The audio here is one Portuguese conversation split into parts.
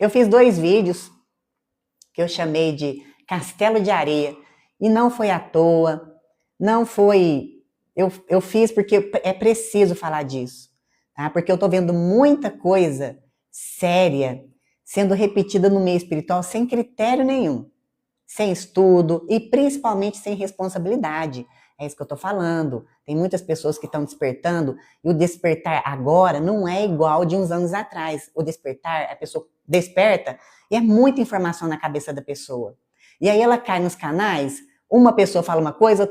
Eu fiz 2 vídeos que eu chamei de Castelo de Areia e não foi à toa, não foi... Eu fiz porque é preciso falar disso, tá? Porque eu tô vendo muita coisa séria sendo repetida no meio espiritual sem critério nenhum, sem estudo e principalmente sem responsabilidade. É isso que eu tô falando. Tem muitas pessoas que estão despertando e o despertar agora não é igual de uns anos atrás. O despertar, a pessoa desperta e é muita informação na cabeça da pessoa. E aí ela cai nos canais, uma pessoa fala uma coisa,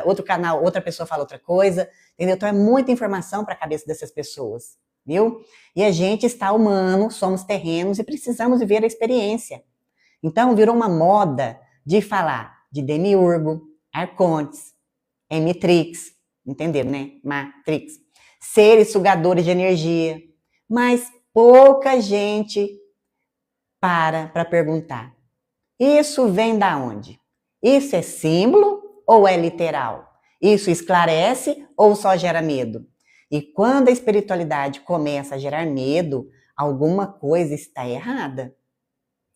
outro canal, outra pessoa fala outra coisa, entendeu? Então é muita informação para a cabeça dessas pessoas, viu? E a gente está humano, somos terrenos e precisamos viver a experiência. Então virou uma moda de falar de demiurgo, arcontes, Matrix, entenderam, né? Matrix. Seres sugadores de energia. Mas pouca gente para perguntar. Isso vem da onde? Isso é símbolo ou é literal? Isso esclarece ou só gera medo? E quando a espiritualidade começa a gerar medo, alguma coisa está errada.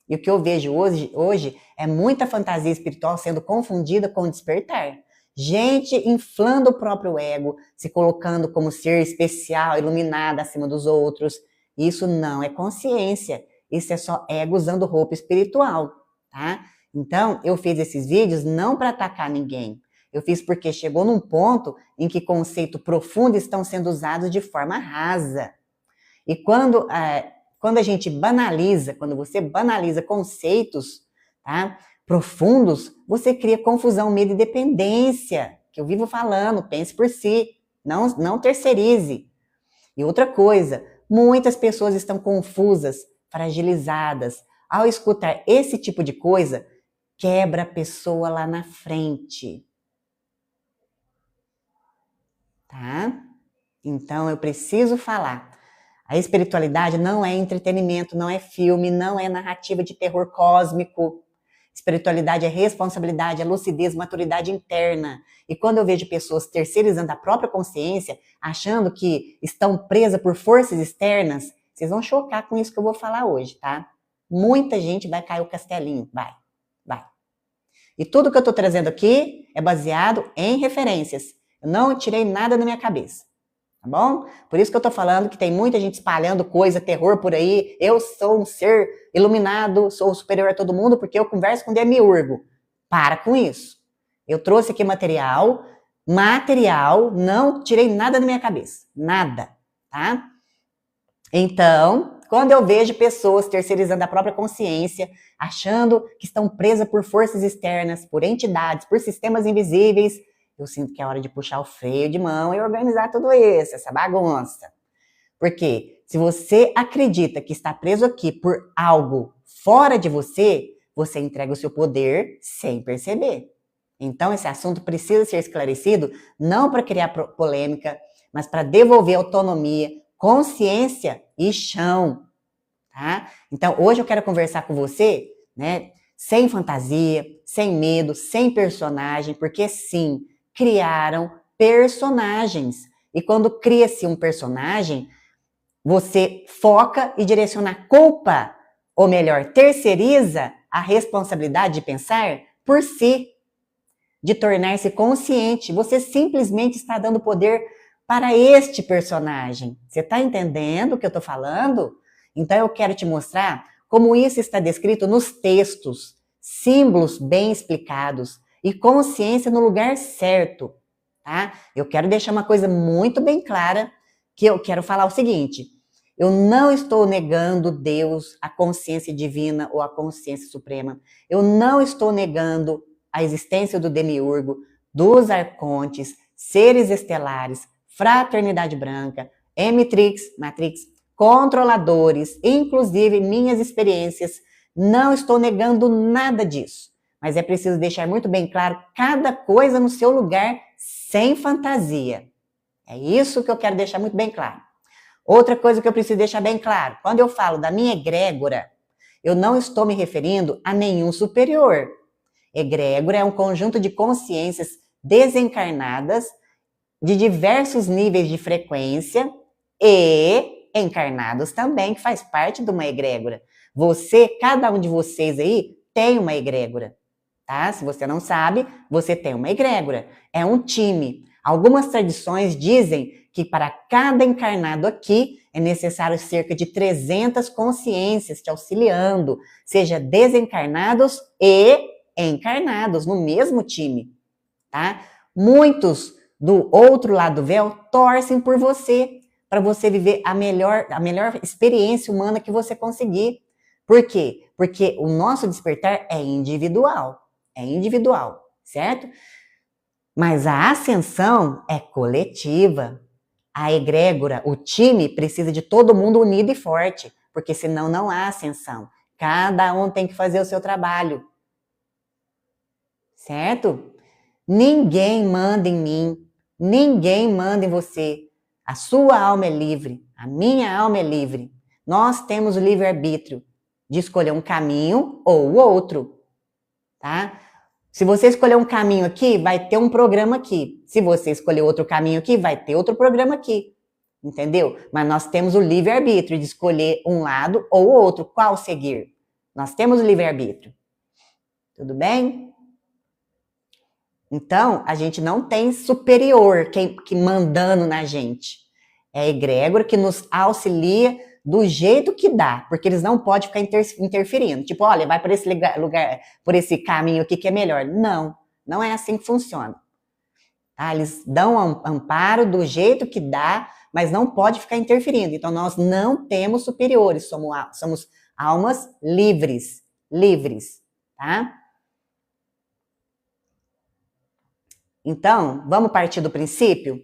E o que eu vejo hoje é muita fantasia espiritual sendo confundida com despertar. Gente inflando o próprio ego, se colocando como ser especial, iluminado acima dos outros. Isso não é consciência. Isso é só ego usando roupa espiritual, tá? Então, eu fiz esses vídeos não para atacar ninguém. Eu fiz porque chegou num ponto em que conceitos profundos estão sendo usados de forma rasa. E quando a gente banaliza, quando você banaliza conceitos, tá, profundos, você cria confusão, medo e dependência, que eu vivo falando, pense por si, não terceirize. E outra coisa, muitas pessoas estão confusas, fragilizadas. Ao escutar esse tipo de coisa, quebra a pessoa lá na frente. Tá? Então, eu preciso falar. A espiritualidade não é entretenimento, não é filme, não é narrativa de terror cósmico. Espiritualidade é responsabilidade, é lucidez, maturidade interna. E quando eu vejo pessoas terceirizando a própria consciência, achando que estão presas por forças externas, vocês vão chocar com isso que eu vou falar hoje, tá? Muita gente vai cair o castelinho, vai. E tudo que eu estou trazendo aqui é baseado em referências. Eu não tirei nada da minha cabeça. Tá bom? Por isso que eu tô falando que tem muita gente espalhando coisa, terror por aí. Eu sou um ser iluminado, sou superior a todo mundo porque eu converso com demiurgo. Para com isso. Eu trouxe aqui material, não tirei nada da minha cabeça. Nada, tá? Então, quando eu vejo pessoas terceirizando a própria consciência, achando que estão presas por forças externas, por entidades, por sistemas invisíveis, eu sinto que é hora de puxar o freio de mão e organizar tudo isso, essa bagunça. Porque se você acredita que está preso aqui por algo fora de você, você entrega o seu poder sem perceber. Então, esse assunto precisa ser esclarecido, não para criar polêmica, mas para devolver autonomia, consciência e chão. Tá? Então, hoje eu quero conversar com você, né, sem fantasia, sem medo, sem personagem, porque sim, criaram personagens. E quando cria-se um personagem, você foca e direciona a culpa, ou melhor, terceiriza a responsabilidade de pensar por si, de tornar-se consciente. Você simplesmente está dando poder para este personagem. Você está entendendo o que eu estou falando? Então eu quero te mostrar como isso está descrito nos textos, símbolos bem explicados, e consciência no lugar certo, tá? Eu quero deixar uma coisa muito bem clara, que eu quero falar o seguinte: eu não estou negando Deus, a consciência divina ou a consciência suprema. Eu não estou negando a existência do demiurgo, dos arcontes, seres estelares, fraternidade branca, Matrix, controladores, inclusive minhas experiências. Não estou negando nada disso. Mas é preciso deixar muito bem claro cada coisa no seu lugar, sem fantasia. É isso que eu quero deixar muito bem claro. Outra coisa que eu preciso deixar bem claro, quando eu falo da minha egrégora, eu não estou me referindo a nenhum superior. Egrégora é um conjunto de consciências desencarnadas de diversos níveis de frequência e encarnados também, que faz parte de uma egrégora. Você, cada um de vocês aí, tem uma egrégora, tá? Se você não sabe, você tem uma egrégora. É um time. Algumas tradições dizem que para cada encarnado aqui é necessário cerca de 300 consciências te auxiliando, seja desencarnados e encarnados no mesmo time, tá? Muitos do outro lado do véu torcem por você, para você viver a melhor experiência humana que você conseguir. Por quê? Porque o nosso despertar é individual, certo? Mas a ascensão é coletiva. A egrégora, o time, precisa de todo mundo unido e forte, porque senão não há ascensão. Cada um tem que fazer o seu trabalho. Certo? Ninguém manda em mim, ninguém manda em você. A sua alma é livre, a minha alma é livre. Nós temos o livre-arbítrio de escolher um caminho ou o outro, tá? Se você escolher um caminho aqui, vai ter um programa aqui. Se você escolher outro caminho aqui, vai ter outro programa aqui. Entendeu? Mas nós temos o livre-arbítrio de escolher um lado ou o outro. Qual seguir? Nós temos o livre-arbítrio. Tudo bem? Então, a gente não tem superior que mandando na gente. É a egrégora que nos auxilia do jeito que dá, porque eles não podem ficar interferindo. Tipo, olha, vai por esse lugar, por esse caminho aqui que é melhor. Não, não é assim que funciona. Tá? Eles dão amparo do jeito que dá, mas não pode ficar interferindo. Então, nós não temos superiores, somos almas livres, tá? Então, vamos partir do princípio?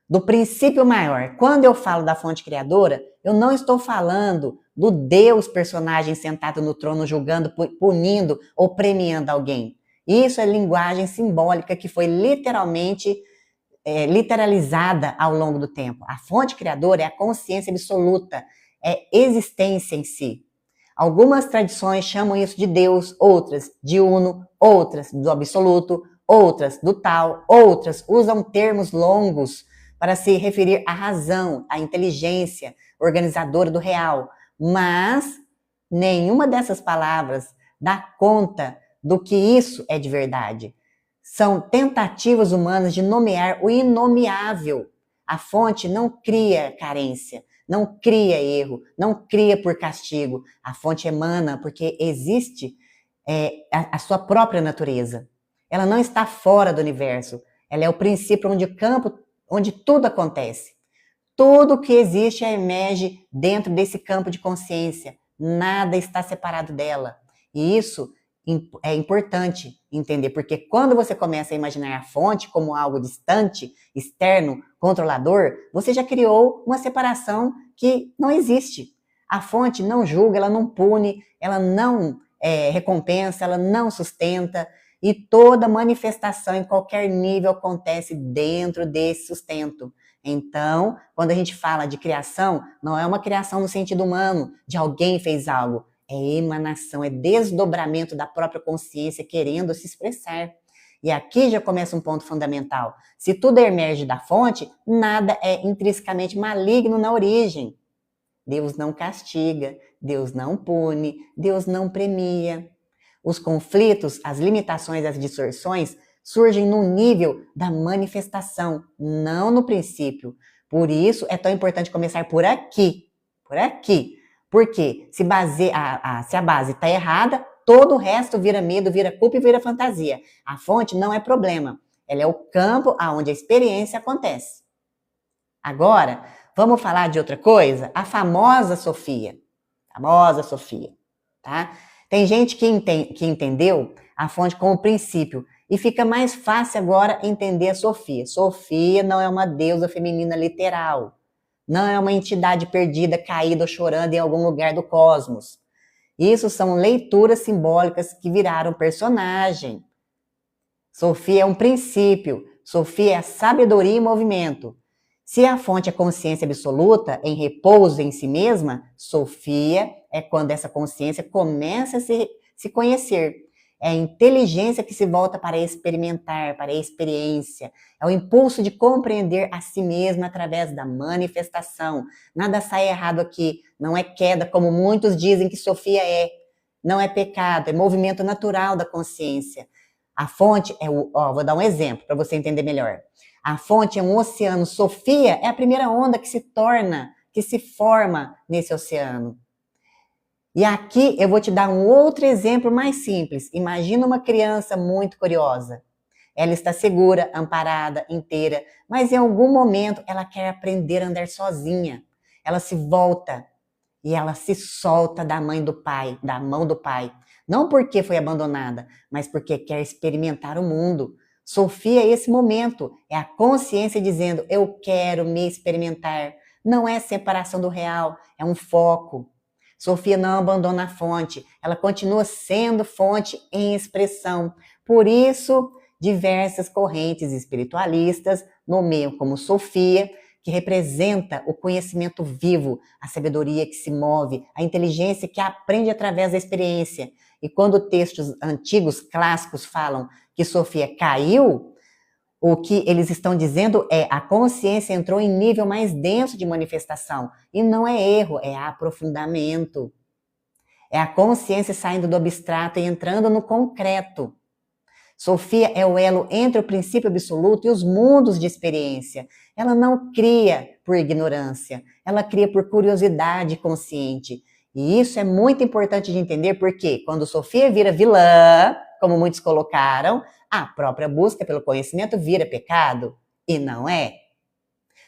Do princípio maior. Quando eu falo da fonte criadora, eu não estou falando do Deus personagem sentado no trono julgando, punindo ou premiando alguém. Isso é linguagem simbólica que foi literalizada ao longo do tempo. A fonte criadora é a consciência absoluta, é existência em si. Algumas tradições chamam isso de Deus, outras de Uno, outras do absoluto, outras do tal, outras usam termos longos para se referir à razão, à inteligência organizadora do real. Mas nenhuma dessas palavras dá conta do que isso é de verdade. São tentativas humanas de nomear o inomeável. A fonte não cria carência, não cria erro, não cria por castigo. A fonte emana porque existe a sua própria natureza. Ela não está fora do universo. Ela é o princípio onde tudo acontece. Tudo que existe emerge dentro desse campo de consciência. Nada está separado dela. E isso é importante entender, porque quando você começa a imaginar a fonte como algo distante, externo, controlador, você já criou uma separação que não existe. A fonte não julga, ela não pune, ela não recompensa, ela não sustenta, e toda manifestação em qualquer nível acontece dentro desse sustento. Então, quando a gente fala de criação, não é uma criação no sentido humano, de alguém fez algo. É emanação, é desdobramento da própria consciência querendo se expressar. E aqui já começa um ponto fundamental. Se tudo emerge da fonte, nada é intrinsecamente maligno na origem. Deus não castiga, Deus não pune, Deus não premia. Os conflitos, as limitações, as distorções surgem no nível da manifestação, não no princípio. Por isso é tão importante começar por aqui. Por aqui. Porque se a base está errada, todo o resto vira medo, vira culpa e vira fantasia. A fonte não é problema. Ela é o campo onde a experiência acontece. Agora, vamos falar de outra coisa? A famosa Sofia. Tá? Tem gente que entendeu a fonte como princípio e fica mais fácil agora entender a Sofia. Sofia não é uma deusa feminina literal. Não é uma entidade perdida, caída ou chorando em algum lugar do cosmos. Isso são leituras simbólicas que viraram personagem. Sofia é um princípio. Sofia é a sabedoria em movimento. Se a fonte é consciência absoluta, em repouso em si mesma, Sofia é quando essa consciência começa a se conhecer. É a inteligência que se volta para experimentar, para a experiência. É o impulso de compreender a si mesma através da manifestação. Nada sai errado aqui. Não é queda, como muitos dizem que Sofia é. Não é pecado, é movimento natural da consciência. A fonte é vou dar um exemplo para você entender melhor. A fonte é um oceano. Sofia é a primeira onda que se forma nesse oceano. E aqui eu vou te dar um outro exemplo mais simples. Imagina uma criança muito curiosa. Ela está segura, amparada, inteira, mas em algum momento ela quer aprender a andar sozinha. Ela se volta e ela se solta da mão do pai. Não porque foi abandonada, mas porque quer experimentar o mundo. Sofia é esse momento, é a consciência dizendo, eu quero me experimentar. Não é separação do real, é um foco. Sofia não abandona a fonte, ela continua sendo fonte em expressão. Por isso, diversas correntes espiritualistas nomeiam como Sofia, que representa o conhecimento vivo, a sabedoria que se move, a inteligência que aprende através da experiência. E quando textos antigos, clássicos, falam que Sofia caiu, o que eles estão dizendo é a consciência entrou em nível mais denso de manifestação. E não é erro, é aprofundamento. É a consciência saindo do abstrato e entrando no concreto. Sofia é o elo entre o princípio absoluto e os mundos de experiência. Ela não cria por ignorância, ela cria por curiosidade consciente. E isso é muito importante de entender, porque quando Sofia vira vilã, como muitos colocaram, a própria busca pelo conhecimento vira pecado. E não é.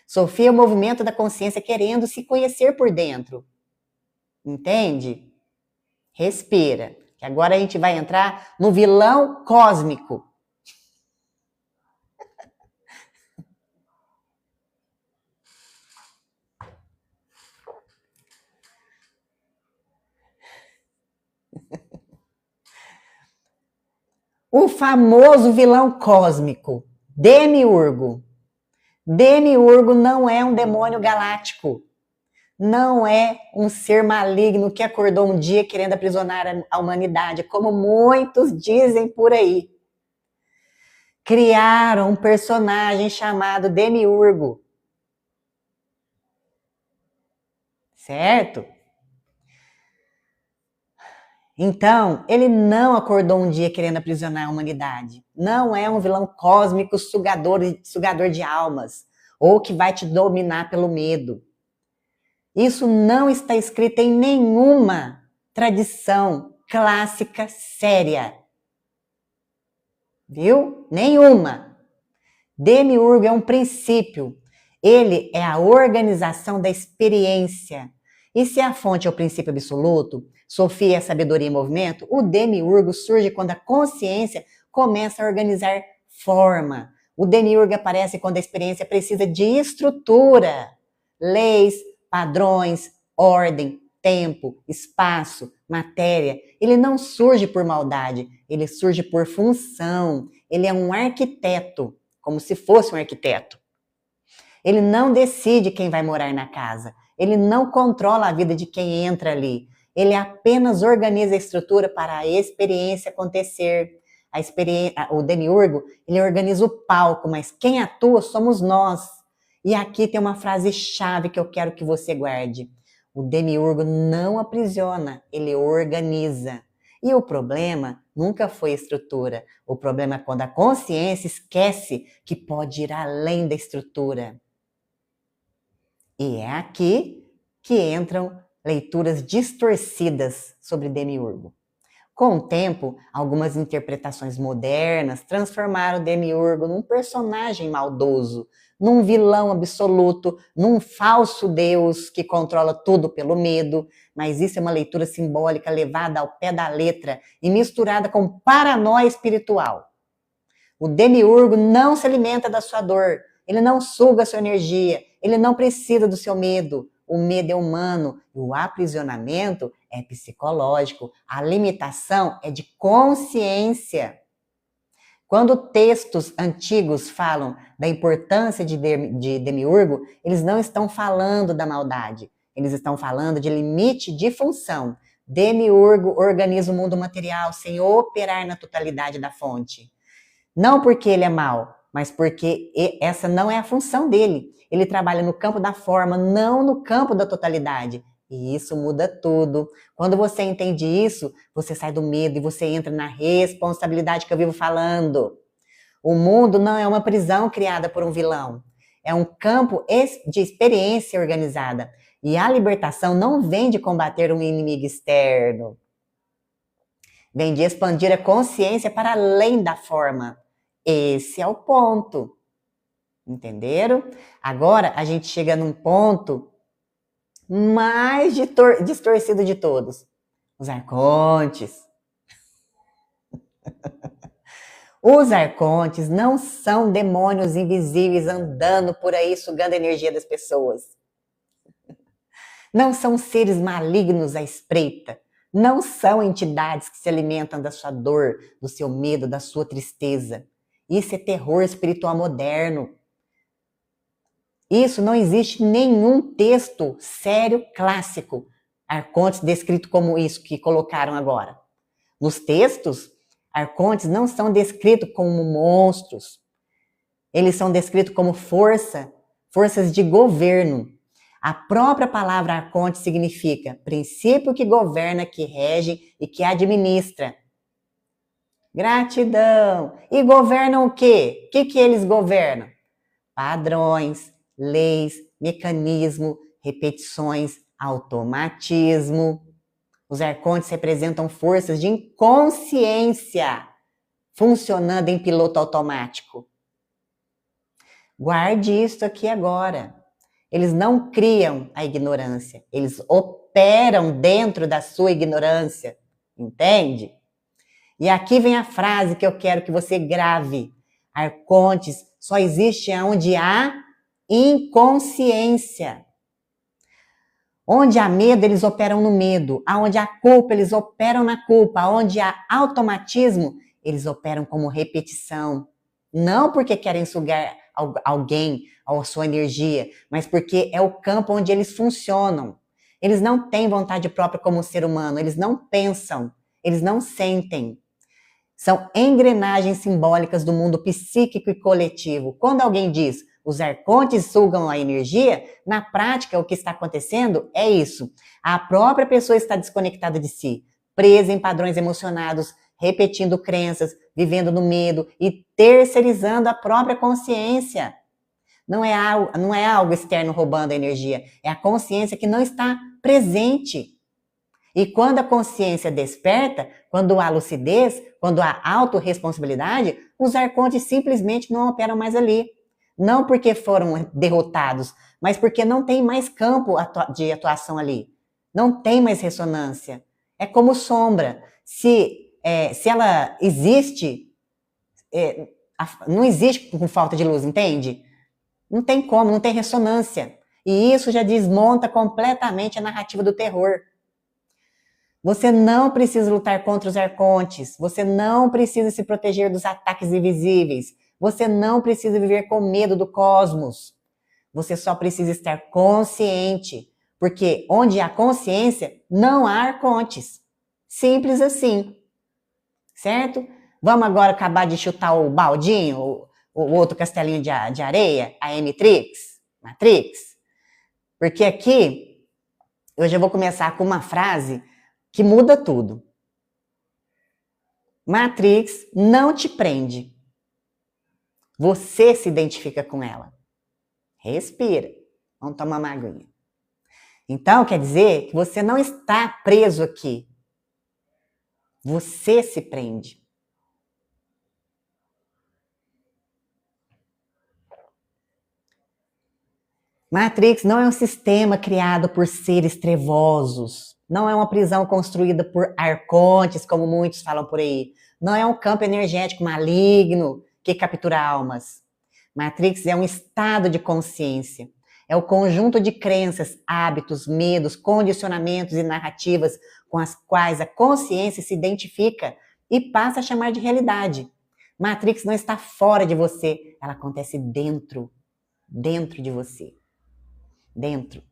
Sofia é o movimento da consciência querendo se conhecer por dentro. Entende? Respira. Que agora a gente vai entrar no vilão cósmico. O famoso vilão cósmico, Demiurgo. Demiurgo não é um demônio galáctico. Não é um ser maligno que acordou um dia querendo aprisionar a humanidade, como muitos dizem por aí. Criaram um personagem chamado Demiurgo. Certo? Então, ele não acordou um dia querendo aprisionar a humanidade. Não é um vilão cósmico sugador de almas, ou que vai te dominar pelo medo. Isso não está escrito em nenhuma tradição clássica séria. Viu? Nenhuma. Demiurgo é um princípio. Ele é a organização da experiência. E se a fonte é o princípio absoluto, Sofia é sabedoria em movimento, o demiurgo surge quando a consciência começa a organizar forma. O demiurgo aparece quando a experiência precisa de estrutura, leis, padrões, ordem, tempo, espaço, matéria. Ele não surge por maldade, ele surge por função. Ele é um arquiteto, como se fosse um arquiteto. Ele não decide quem vai morar na casa. Ele não controla a vida de quem entra ali. Ele apenas organiza a estrutura para a experiência acontecer. O demiurgo, ele organiza o palco, mas quem atua somos nós. E aqui tem uma frase-chave que eu quero que você guarde. O demiurgo não aprisiona, ele organiza. E o problema nunca foi a estrutura. O problema é quando a consciência esquece que pode ir além da estrutura. E é aqui que entram leituras distorcidas sobre Demiurgo. Com o tempo, algumas interpretações modernas transformaram Demiurgo num personagem maldoso, num vilão absoluto, num falso Deus que controla tudo pelo medo, mas isso é uma leitura simbólica levada ao pé da letra e misturada com paranoia espiritual. O Demiurgo não se alimenta da sua dor, ele não suga a sua energia, ele não precisa do seu medo. O medo é humano e o aprisionamento é psicológico. A limitação é de consciência. Quando textos antigos falam da importância de Demiurgo, eles não estão falando da maldade. Eles estão falando de limite de função. Demiurgo organiza o mundo material sem operar na totalidade da fonte. Não porque ele é mau, mas porque essa não é a função dele. Ele trabalha no campo da forma, não no campo da totalidade. E isso muda tudo. Quando você entende isso, você sai do medo e você entra na responsabilidade que eu vivo falando. O mundo não é uma prisão criada por um vilão. É um campo de experiência organizada. E a libertação não vem de combater um inimigo externo. Vem de expandir a consciência para além da forma. Esse é o ponto. Entenderam? Agora a gente chega num ponto mais distorcido de todos. Os arcontes. Os arcontes não são demônios invisíveis andando por aí sugando a energia das pessoas. Não são seres malignos à espreita. Não são entidades que se alimentam da sua dor, do seu medo, da sua tristeza. Isso é terror espiritual moderno. Isso não existe em nenhum texto sério clássico. Arcontes descrito como isso que colocaram agora. Nos textos, arcontes não são descritos como monstros. Eles são descritos como forças de governo. A própria palavra arconte significa princípio que governa, que rege e que administra. Gratidão. E governam o quê? O que eles governam? Padrões, leis, mecanismo, repetições, automatismo. Os arcontes representam forças de inconsciência funcionando em piloto automático. Guarde isso aqui agora. Eles não criam a ignorância, eles operam dentro da sua ignorância, entende? E aqui vem a frase que eu quero que você grave. Arcontes só existe onde há inconsciência. Onde há medo, eles operam no medo. Onde há culpa, eles operam na culpa. Onde há automatismo, eles operam como repetição. Não porque querem sugar alguém, a sua energia, mas porque é o campo onde eles funcionam. Eles não têm vontade própria como ser humano, eles não pensam, eles não sentem. São engrenagens simbólicas do mundo psíquico e coletivo. Quando alguém diz os arcontes sugam a energia, na prática o que está acontecendo é isso. A própria pessoa está desconectada de si, presa em padrões emocionados, repetindo crenças, vivendo no medo e terceirizando a própria consciência. Não é algo externo roubando a energia, é a consciência que não está presente. E quando a consciência desperta, quando há lucidez, quando há autorresponsabilidade, os arcontes simplesmente não operam mais ali. Não porque foram derrotados, mas porque não tem mais campo de atuação ali. Não tem mais ressonância. É como sombra. Se ela existe, não existe com falta de luz, entende? Não tem como, não tem ressonância. E isso já desmonta completamente a narrativa do terror. Você não precisa lutar contra os arcontes. Você não precisa se proteger dos ataques invisíveis. Você não precisa viver com medo do cosmos. Você só precisa estar consciente. Porque onde há consciência, não há arcontes. Simples assim. Certo? Vamos agora acabar de chutar o baldinho, o outro castelinho de areia, a Matrix. Porque aqui, eu já vou começar com uma frase que muda tudo. Matrix não te prende. Você se identifica com ela. Respira. Vamos tomar uma aguinha. Então, quer dizer que você não está preso aqui. Você se prende. Matrix não é um sistema criado por seres trevosos. Não é uma prisão construída por arcontes, como muitos falam por aí. Não é um campo energético maligno que captura almas. Matrix é um estado de consciência. É o conjunto de crenças, hábitos, medos, condicionamentos e narrativas com as quais a consciência se identifica e passa a chamar de realidade. Matrix não está fora de você, ela acontece dentro de você. Dentro.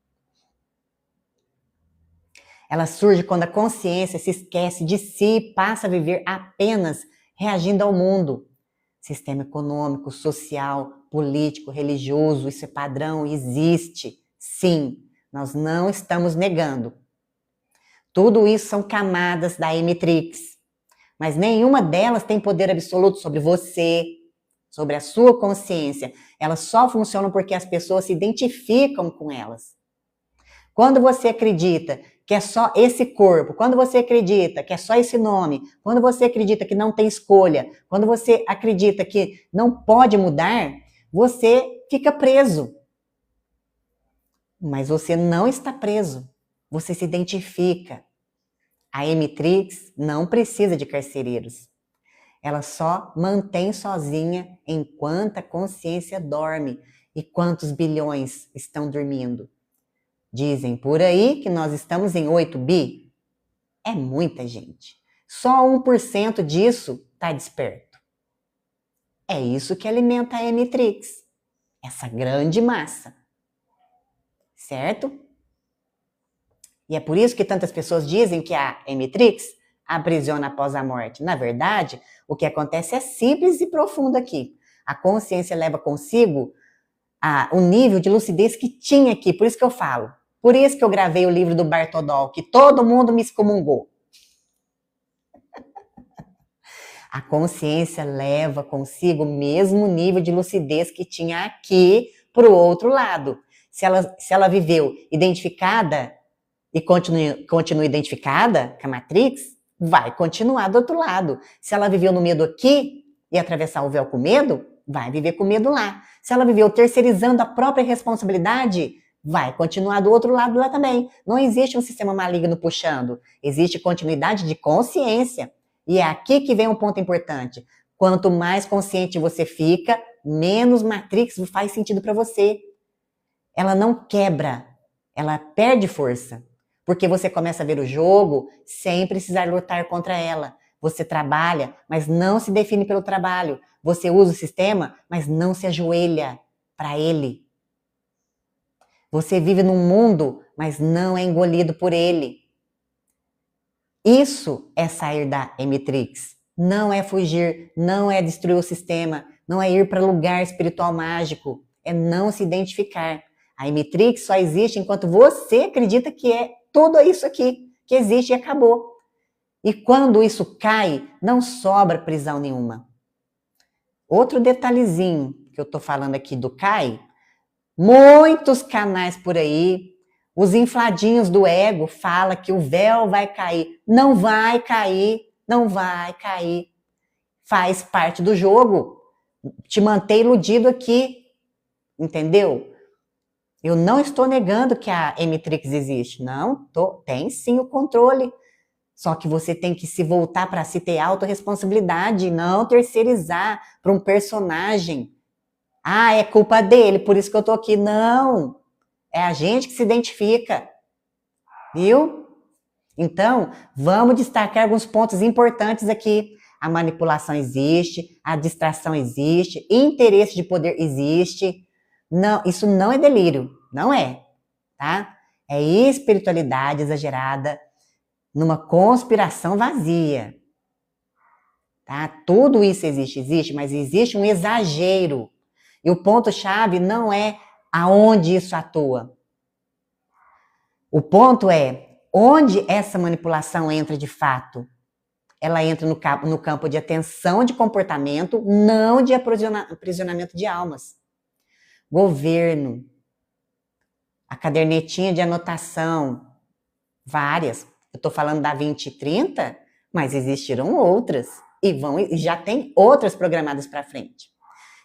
Ela surge quando a consciência se esquece de si e passa a viver apenas reagindo ao mundo. Sistema econômico, social, político, religioso, isso é padrão, existe. Sim, nós não estamos negando. Tudo isso são camadas da Emitrix, mas nenhuma delas tem poder absoluto sobre você, sobre a sua consciência. Elas só funcionam porque as pessoas se identificam com elas. Quando você acredita que é só esse corpo, quando você acredita que é só esse nome, quando você acredita que não tem escolha, quando você acredita que não pode mudar, você fica preso. Mas você não está preso. Você se identifica. A Emitrix não precisa de carcereiros. Ela só mantém sozinha enquanto a consciência dorme. E quantos bilhões estão dormindo? Dizem por aí que nós estamos em 8 bi. É muita gente. Só 1% disso está desperto. É isso que alimenta a Emitrix. Essa grande massa. Certo? E é por isso que tantas pessoas dizem que a Emitrix aprisiona após a morte. Na verdade, o que acontece é simples e profundo aqui. A consciência leva consigo o nível de lucidez que tinha aqui. Por isso que eu falo. Por isso que eu gravei o livro do Bartodol, que todo mundo me excomungou. A consciência leva consigo o mesmo nível de lucidez que tinha aqui para o outro lado. Se ela viveu identificada e continua identificada com a Matrix, vai continuar do outro lado. Se ela viveu no medo aqui e atravessar o véu com medo, vai viver com medo lá. Se ela viveu terceirizando a própria responsabilidade, vai continuar do outro lado lá também. Não existe um sistema maligno puxando. Existe continuidade de consciência. E é aqui que vem um ponto importante. Quanto mais consciente você fica, menos Matrix faz sentido para você. Ela não quebra, ela perde força. Porque você começa a ver o jogo sem precisar lutar contra ela. Você trabalha, mas não se define pelo trabalho. Você usa o sistema, mas não se ajoelha para ele. Você vive num mundo, mas não é engolido por ele. Isso é sair da Emitrix. Não é fugir, não é destruir o sistema, não é ir para lugar espiritual mágico. É não se identificar. A Emitrix só existe enquanto você acredita que é tudo isso aqui, que existe e acabou. E quando isso cai, não sobra prisão nenhuma. Outro detalhezinho que eu estou falando aqui do cai, muitos canais por aí, os infladinhos do ego falam que o véu vai cair. Não vai cair, não vai cair. Faz parte do jogo. Te manter iludido aqui, entendeu? Eu não estou negando que a Emitrix existe. Não, tem sim o controle. Só que você tem que se voltar para si, ter autorresponsabilidade, não terceirizar para um personagem. Ah, é culpa dele, por isso que eu estou aqui. Não, é a gente que se identifica. Viu? Então, vamos destacar alguns pontos importantes aqui. A manipulação existe, a distração existe, interesse de poder existe. Não, isso não é delírio, não é, tá? É espiritualidade exagerada numa conspiração vazia, tá? Tudo isso existe, mas existe um exagero. E o ponto-chave não é aonde isso atua. O ponto é onde essa manipulação entra de fato. Ela entra no campo de atenção de comportamento, não de aprisionamento de almas. Governo, a cadernetinha de anotação, várias. Eu estou falando da 2030, mas existiram outras e já tem outras programadas para frente.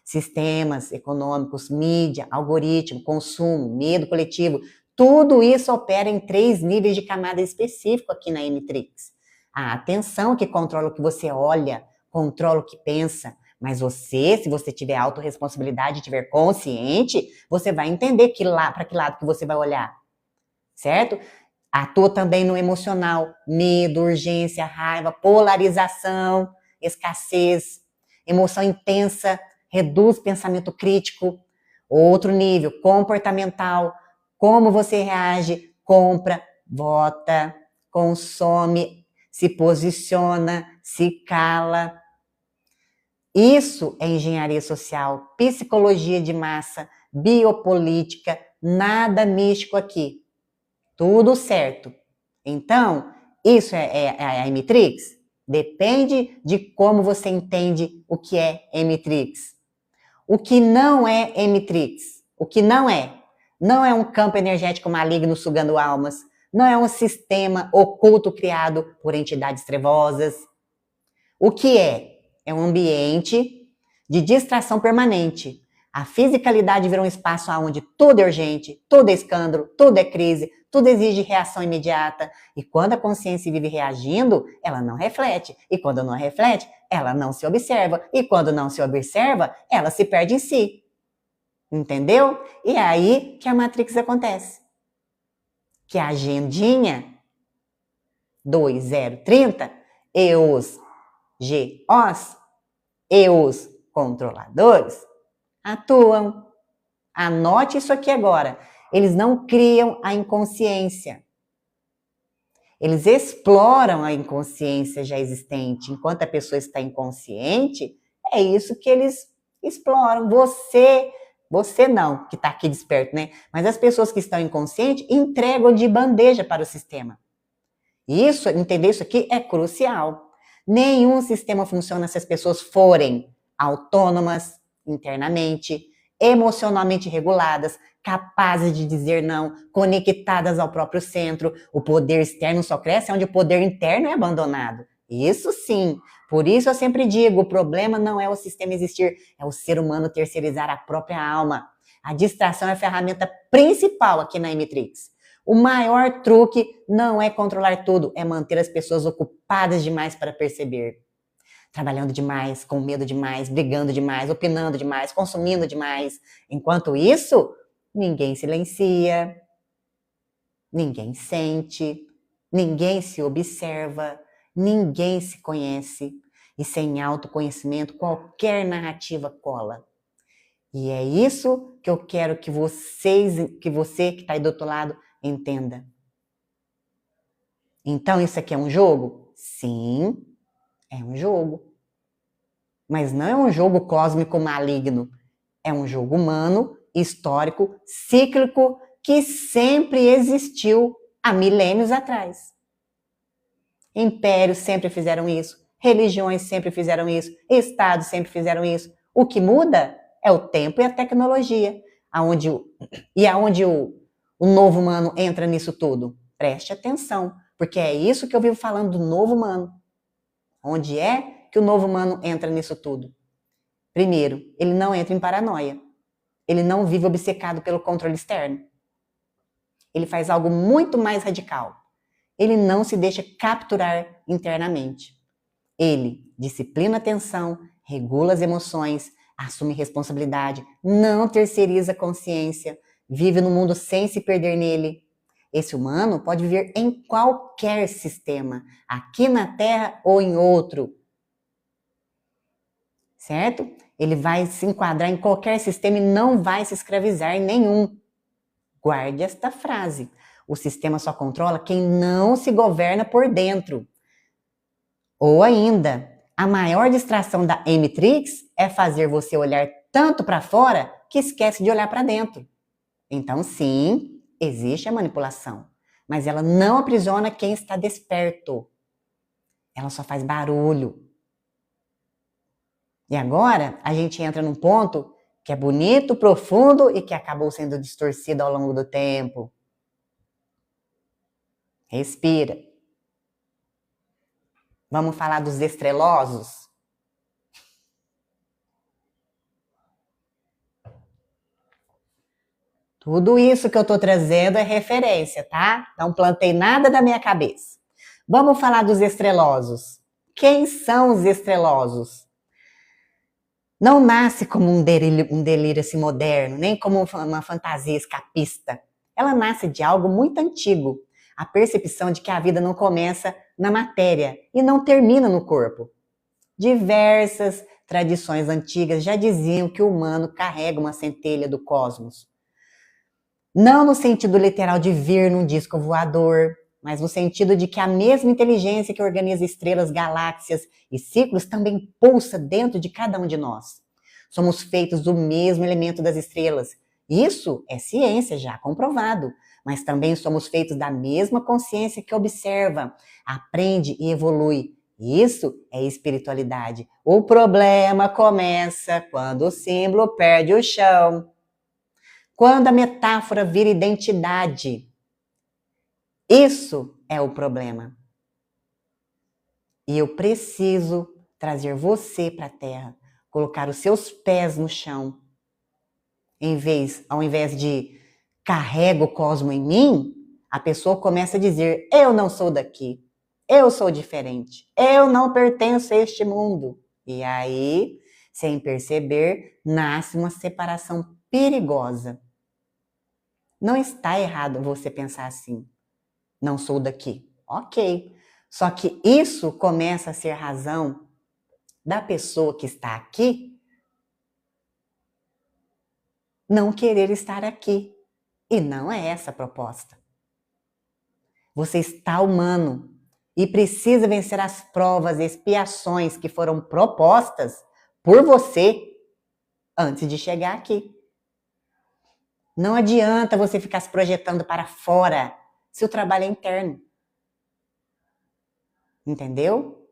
Sistemas econômicos, mídia, algoritmo, consumo, medo coletivo, tudo isso opera em 3 níveis de camada específico aqui na Emitrix. A atenção que controla o que você olha, controla o que pensa, mas você, se você tiver autorresponsabilidade, tiver consciente, você vai entender para que lado que você vai olhar, certo? Atua também no emocional, medo, urgência, raiva, polarização, escassez, emoção intensa, reduz pensamento crítico. Outro nível, comportamental, como você reage, compra, vota, consome, se posiciona, se cala. Isso é engenharia social, psicologia de massa, biopolítica, nada místico aqui. Tudo certo. Então, isso é a Emitrix? Depende de como você entende o que é Emitrix. O que não é Emitrix? O que não é? Não é um campo energético maligno sugando almas. Não é um sistema oculto criado por entidades trevosas. O que é? É um ambiente de distração permanente. A fisicalidade virou um espaço onde tudo é urgente, tudo é escândalo, tudo é crise, tudo exige reação imediata. E quando a consciência vive reagindo, ela não reflete. E quando não reflete, ela não se observa. E quando não se observa, ela se perde em si. Entendeu? E é aí que a Matrix acontece. Que a agendinha 2030 e os GOs e os controladores atuam. Anote isso aqui agora. Eles não criam a inconsciência. Eles exploram a inconsciência já existente. Enquanto a pessoa está inconsciente, é isso que eles exploram. Você não, que está aqui desperto, né? Mas as pessoas que estão inconscientes entregam de bandeja para o sistema. Isso, entender isso aqui é crucial. Nenhum sistema funciona se as pessoas forem autônomas internamente, emocionalmente reguladas, capazes de dizer não, conectadas ao próprio centro. O poder externo só cresce onde o poder interno é abandonado. Isso sim. Por isso eu sempre digo, o problema não é o sistema existir, é o ser humano terceirizar a própria alma. A distração é a ferramenta principal aqui na Emitrix. O maior truque não é controlar tudo, é manter as pessoas ocupadas demais para perceber. Trabalhando demais, com medo demais, brigando demais, opinando demais, consumindo demais. Enquanto isso, ninguém silencia, ninguém sente, ninguém se observa, ninguém se conhece. E sem autoconhecimento, qualquer narrativa cola. E é isso que eu quero que você que está aí do outro lado, entenda. Então, isso aqui é um jogo? Sim, é um jogo. Mas não é um jogo cósmico maligno. É um jogo humano, histórico, cíclico, que sempre existiu há milênios atrás. Impérios sempre fizeram isso, religiões sempre fizeram isso, estados sempre fizeram isso. O que muda é o tempo e a tecnologia. Aonde o novo humano entra nisso tudo? Preste atenção, porque é isso que eu vivo falando do novo humano. Onde é que o novo humano entra nisso tudo? Primeiro, ele não entra em paranoia. Ele não vive obcecado pelo controle externo. Ele faz algo muito mais radical. Ele não se deixa capturar internamente. Ele disciplina a atenção, regula as emoções, assume responsabilidade, não terceiriza a consciência, vive no mundo sem se perder nele. Esse humano pode viver em qualquer sistema, aqui na Terra ou em outro. Certo? Ele vai se enquadrar em qualquer sistema e não vai se escravizar em nenhum. Guarde esta frase. O sistema só controla quem não se governa por dentro. Ou ainda, a maior distração da Emitrix é fazer você olhar tanto para fora que esquece de olhar para dentro. Então, sim, existe a manipulação, mas ela não aprisiona quem está desperto. Ela só faz barulho. E agora, a gente entra num ponto que é bonito, profundo e que acabou sendo distorcido ao longo do tempo. Respira. Vamos falar dos estrelosos? Tudo isso que eu estou trazendo é referência, tá? Não plantei nada da minha cabeça. Vamos falar dos estrelosos. Quem são os estrelosos? Não nasce como um delírio assim, moderno, nem como uma fantasia escapista. Ela nasce de algo muito antigo. A percepção de que a vida não começa na matéria e não termina no corpo. Diversas tradições antigas já diziam que o humano carrega uma centelha do cosmos. Não no sentido literal de vir num disco voador, mas no sentido de que a mesma inteligência que organiza estrelas, galáxias e ciclos também pulsa dentro de cada um de nós. Somos feitos do mesmo elemento das estrelas. Isso é ciência já comprovado, mas também somos feitos da mesma consciência que observa, aprende e evolui. Isso é espiritualidade. O problema começa quando o símbolo perde o chão. Quando a metáfora vira identidade. Isso é o problema. E eu preciso trazer você para a Terra, colocar os seus pés no chão. Ao invés de carrega o cosmo em mim, a pessoa começa a dizer, eu não sou daqui, eu sou diferente, eu não pertenço a este mundo. E aí, sem perceber, nasce uma separação perigosa. Não está errado você pensar assim, não sou daqui, ok. Só que isso começa a ser razão da pessoa que está aqui não querer estar aqui. E não é essa a proposta. Você está humano e precisa vencer as provas e expiações que foram propostas por você antes de chegar aqui. Não adianta você ficar se projetando para fora se o trabalho é interno. Entendeu?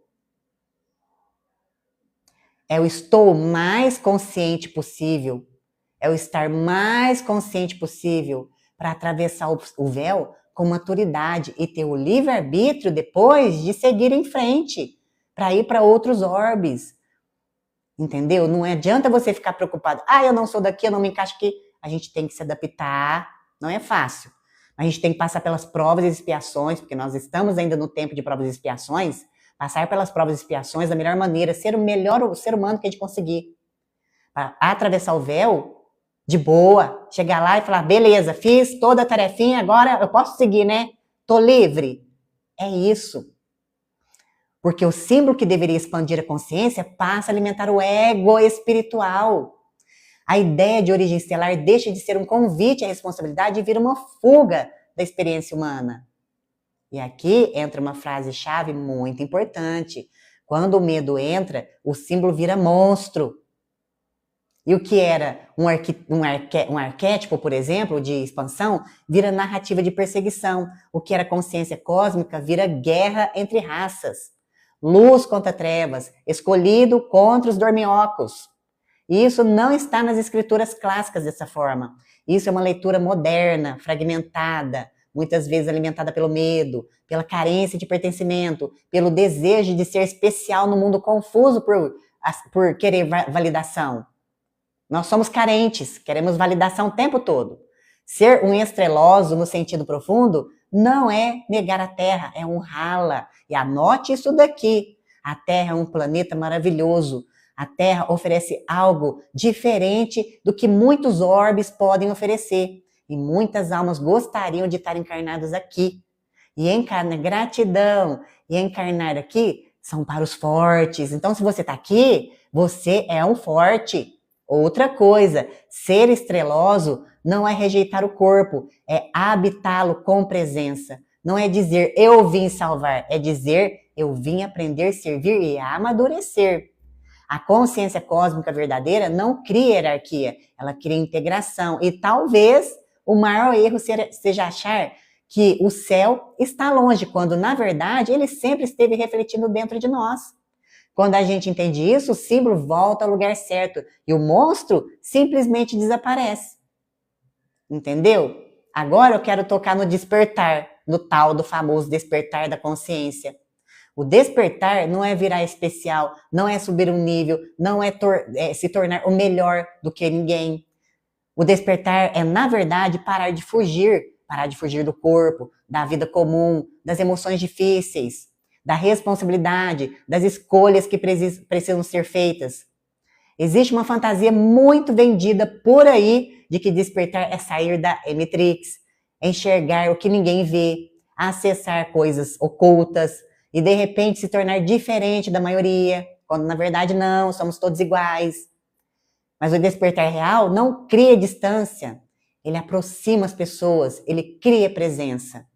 É o estou mais consciente possível. É o estar mais consciente possível para atravessar o véu com maturidade e ter o livre-arbítrio depois de seguir em frente, para ir para outros orbes. Entendeu? Não adianta você ficar preocupado. Eu não sou daqui, eu não me encaixo aqui. A gente tem que se adaptar, não é fácil. A gente tem que passar pelas provas e expiações, porque nós estamos ainda no tempo de provas e expiações, passar pelas provas e expiações da melhor maneira, ser o melhor ser humano que a gente conseguir. Para atravessar o véu de boa, chegar lá e falar, beleza, fiz toda a tarefinha, agora eu posso seguir, né? Tô livre. É isso. Porque o símbolo que deveria expandir a consciência passa a alimentar o ego espiritual. A ideia de origem estelar deixa de ser um convite à responsabilidade e vira uma fuga da experiência humana. E aqui entra uma frase-chave muito importante. Quando o medo entra, o símbolo vira monstro. E o que era um arquétipo, por exemplo, de expansão, vira narrativa de perseguição. O que era consciência cósmica vira guerra entre raças. Luz contra trevas, escolhido contra os dorminhocos. E isso não está nas escrituras clássicas dessa forma. Isso é uma leitura moderna, fragmentada, muitas vezes alimentada pelo medo, pela carência de pertencimento, pelo desejo de ser especial no mundo confuso por querer validação. Nós somos carentes, queremos validação o tempo todo. Ser um estreloso no sentido profundo não é negar a Terra, é honrá-la. E anote isso daqui. A Terra é um planeta maravilhoso. A Terra oferece algo diferente do que muitos orbes podem oferecer. E muitas almas gostariam de estar encarnadas aqui. E encarnar gratidão e encarnar aqui são para os fortes. Então, se você está aqui, você é um forte. Outra coisa, ser estreloso não é rejeitar o corpo, é habitá-lo com presença. Não é dizer eu vim salvar, é dizer eu vim aprender, servir e amadurecer. A consciência cósmica verdadeira não cria hierarquia, ela cria integração. E talvez o maior erro seja achar que o céu está longe, quando na verdade ele sempre esteve refletindo dentro de nós. Quando a gente entende isso, o símbolo volta ao lugar certo e o monstro simplesmente desaparece. Entendeu? Agora eu quero tocar no despertar, no tal do famoso despertar da consciência. O despertar não é virar especial, não é subir um nível, não é se tornar o melhor do que ninguém. O despertar é, na verdade, parar de fugir do corpo, da vida comum, das emoções difíceis, da responsabilidade, das escolhas que precisam ser feitas. Existe uma fantasia muito vendida por aí de que despertar é sair da Matrix, enxergar o que ninguém vê, acessar coisas ocultas e de repente se tornar diferente da maioria, quando na verdade não, somos todos iguais. Mas o despertar real não cria distância, ele aproxima as pessoas, ele cria presença.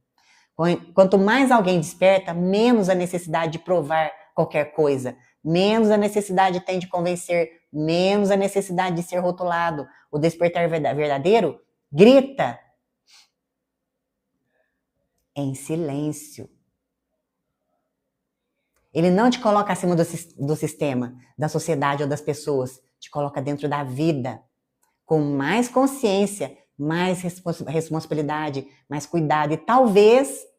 Quanto mais alguém desperta, menos a necessidade de provar qualquer coisa, menos a necessidade tem de convencer, menos a necessidade de ser rotulado. O despertar verdadeiro grita em silêncio. Ele não te coloca acima do sistema, da sociedade ou das pessoas. Te coloca dentro da vida, com mais consciência, mais responsabilidade, mais cuidado. E talvez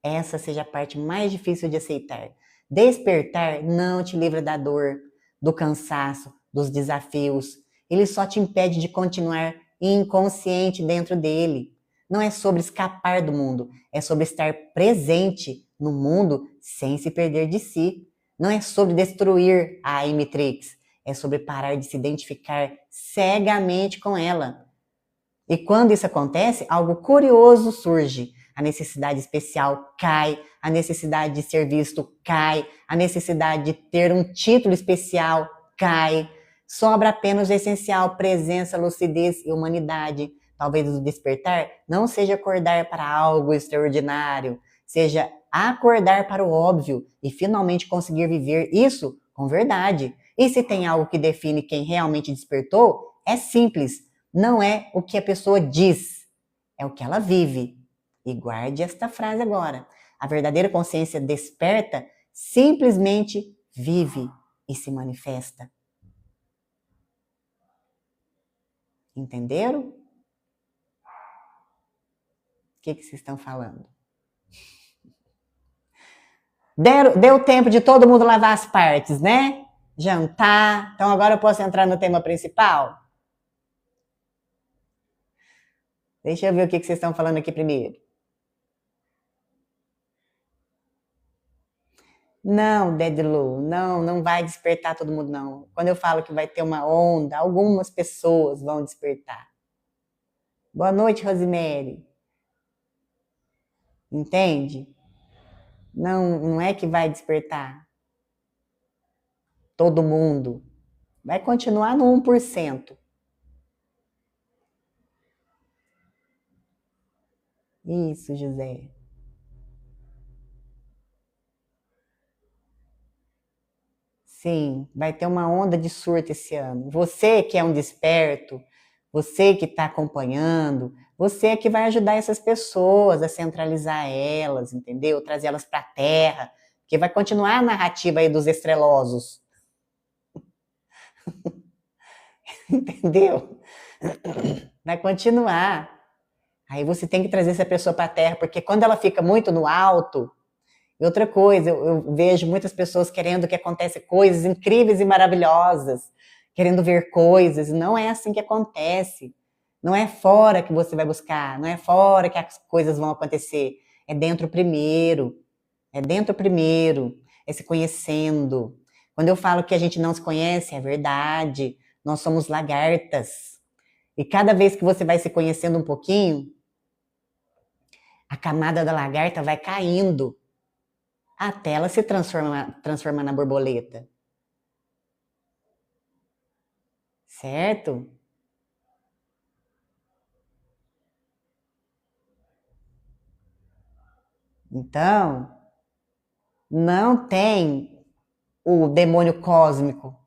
essa seja a parte mais difícil de aceitar. Despertar não te livra da dor, do cansaço, dos desafios. Ele só te impede de continuar inconsciente dentro dele. Não é sobre escapar do mundo, é sobre estar presente no mundo sem se perder de si. Não é sobre destruir a Matrix, é sobre parar de se identificar cegamente com ela. E quando isso acontece, algo curioso surge. A necessidade especial cai, a necessidade de ser visto cai, a necessidade de ter um título especial cai. Sobra apenas o essencial: presença, lucidez e humanidade. Talvez o despertar não seja acordar para algo extraordinário, seja acordar para o óbvio e finalmente conseguir viver isso com verdade. E se tem algo que define quem realmente despertou, é simples. Não é o que a pessoa diz, é o que ela vive. E guarde esta frase agora. A verdadeira consciência desperta simplesmente vive e se manifesta. Entenderam? O que vocês estão falando? Deu tempo de todo mundo lavar as partes, né? Jantar. Então agora eu posso entrar no tema principal? Deixa eu ver o que vocês estão falando aqui primeiro. Não, Dedlu, não vai despertar todo mundo, não. Quando eu falo que vai ter uma onda, algumas pessoas vão despertar. Boa noite, Rosemary. Entende? Não é que vai despertar todo mundo. Vai continuar no 1%. Isso, José. Sim, vai ter uma onda de surto esse ano. Você que é um desperto, você que está acompanhando, você é que vai ajudar essas pessoas a centralizar elas, entendeu? Trazer elas para a Terra, porque vai continuar a narrativa aí dos estrelosos. Entendeu? Vai continuar. Aí você tem que trazer essa pessoa para a Terra, porque quando ela fica muito no alto. E outra coisa, eu vejo muitas pessoas querendo que aconteça coisas incríveis e maravilhosas, querendo ver coisas, e não é assim que acontece. Não é fora que você vai buscar, não é fora que as coisas vão acontecer. É dentro primeiro. É dentro primeiro. É se conhecendo. Quando eu falo que a gente não se conhece, é verdade. Nós somos lagartas. E cada vez que você vai se conhecendo um pouquinho, a camada da lagarta vai caindo até ela se transforma na borboleta. Certo? Então, não tem o demônio cósmico.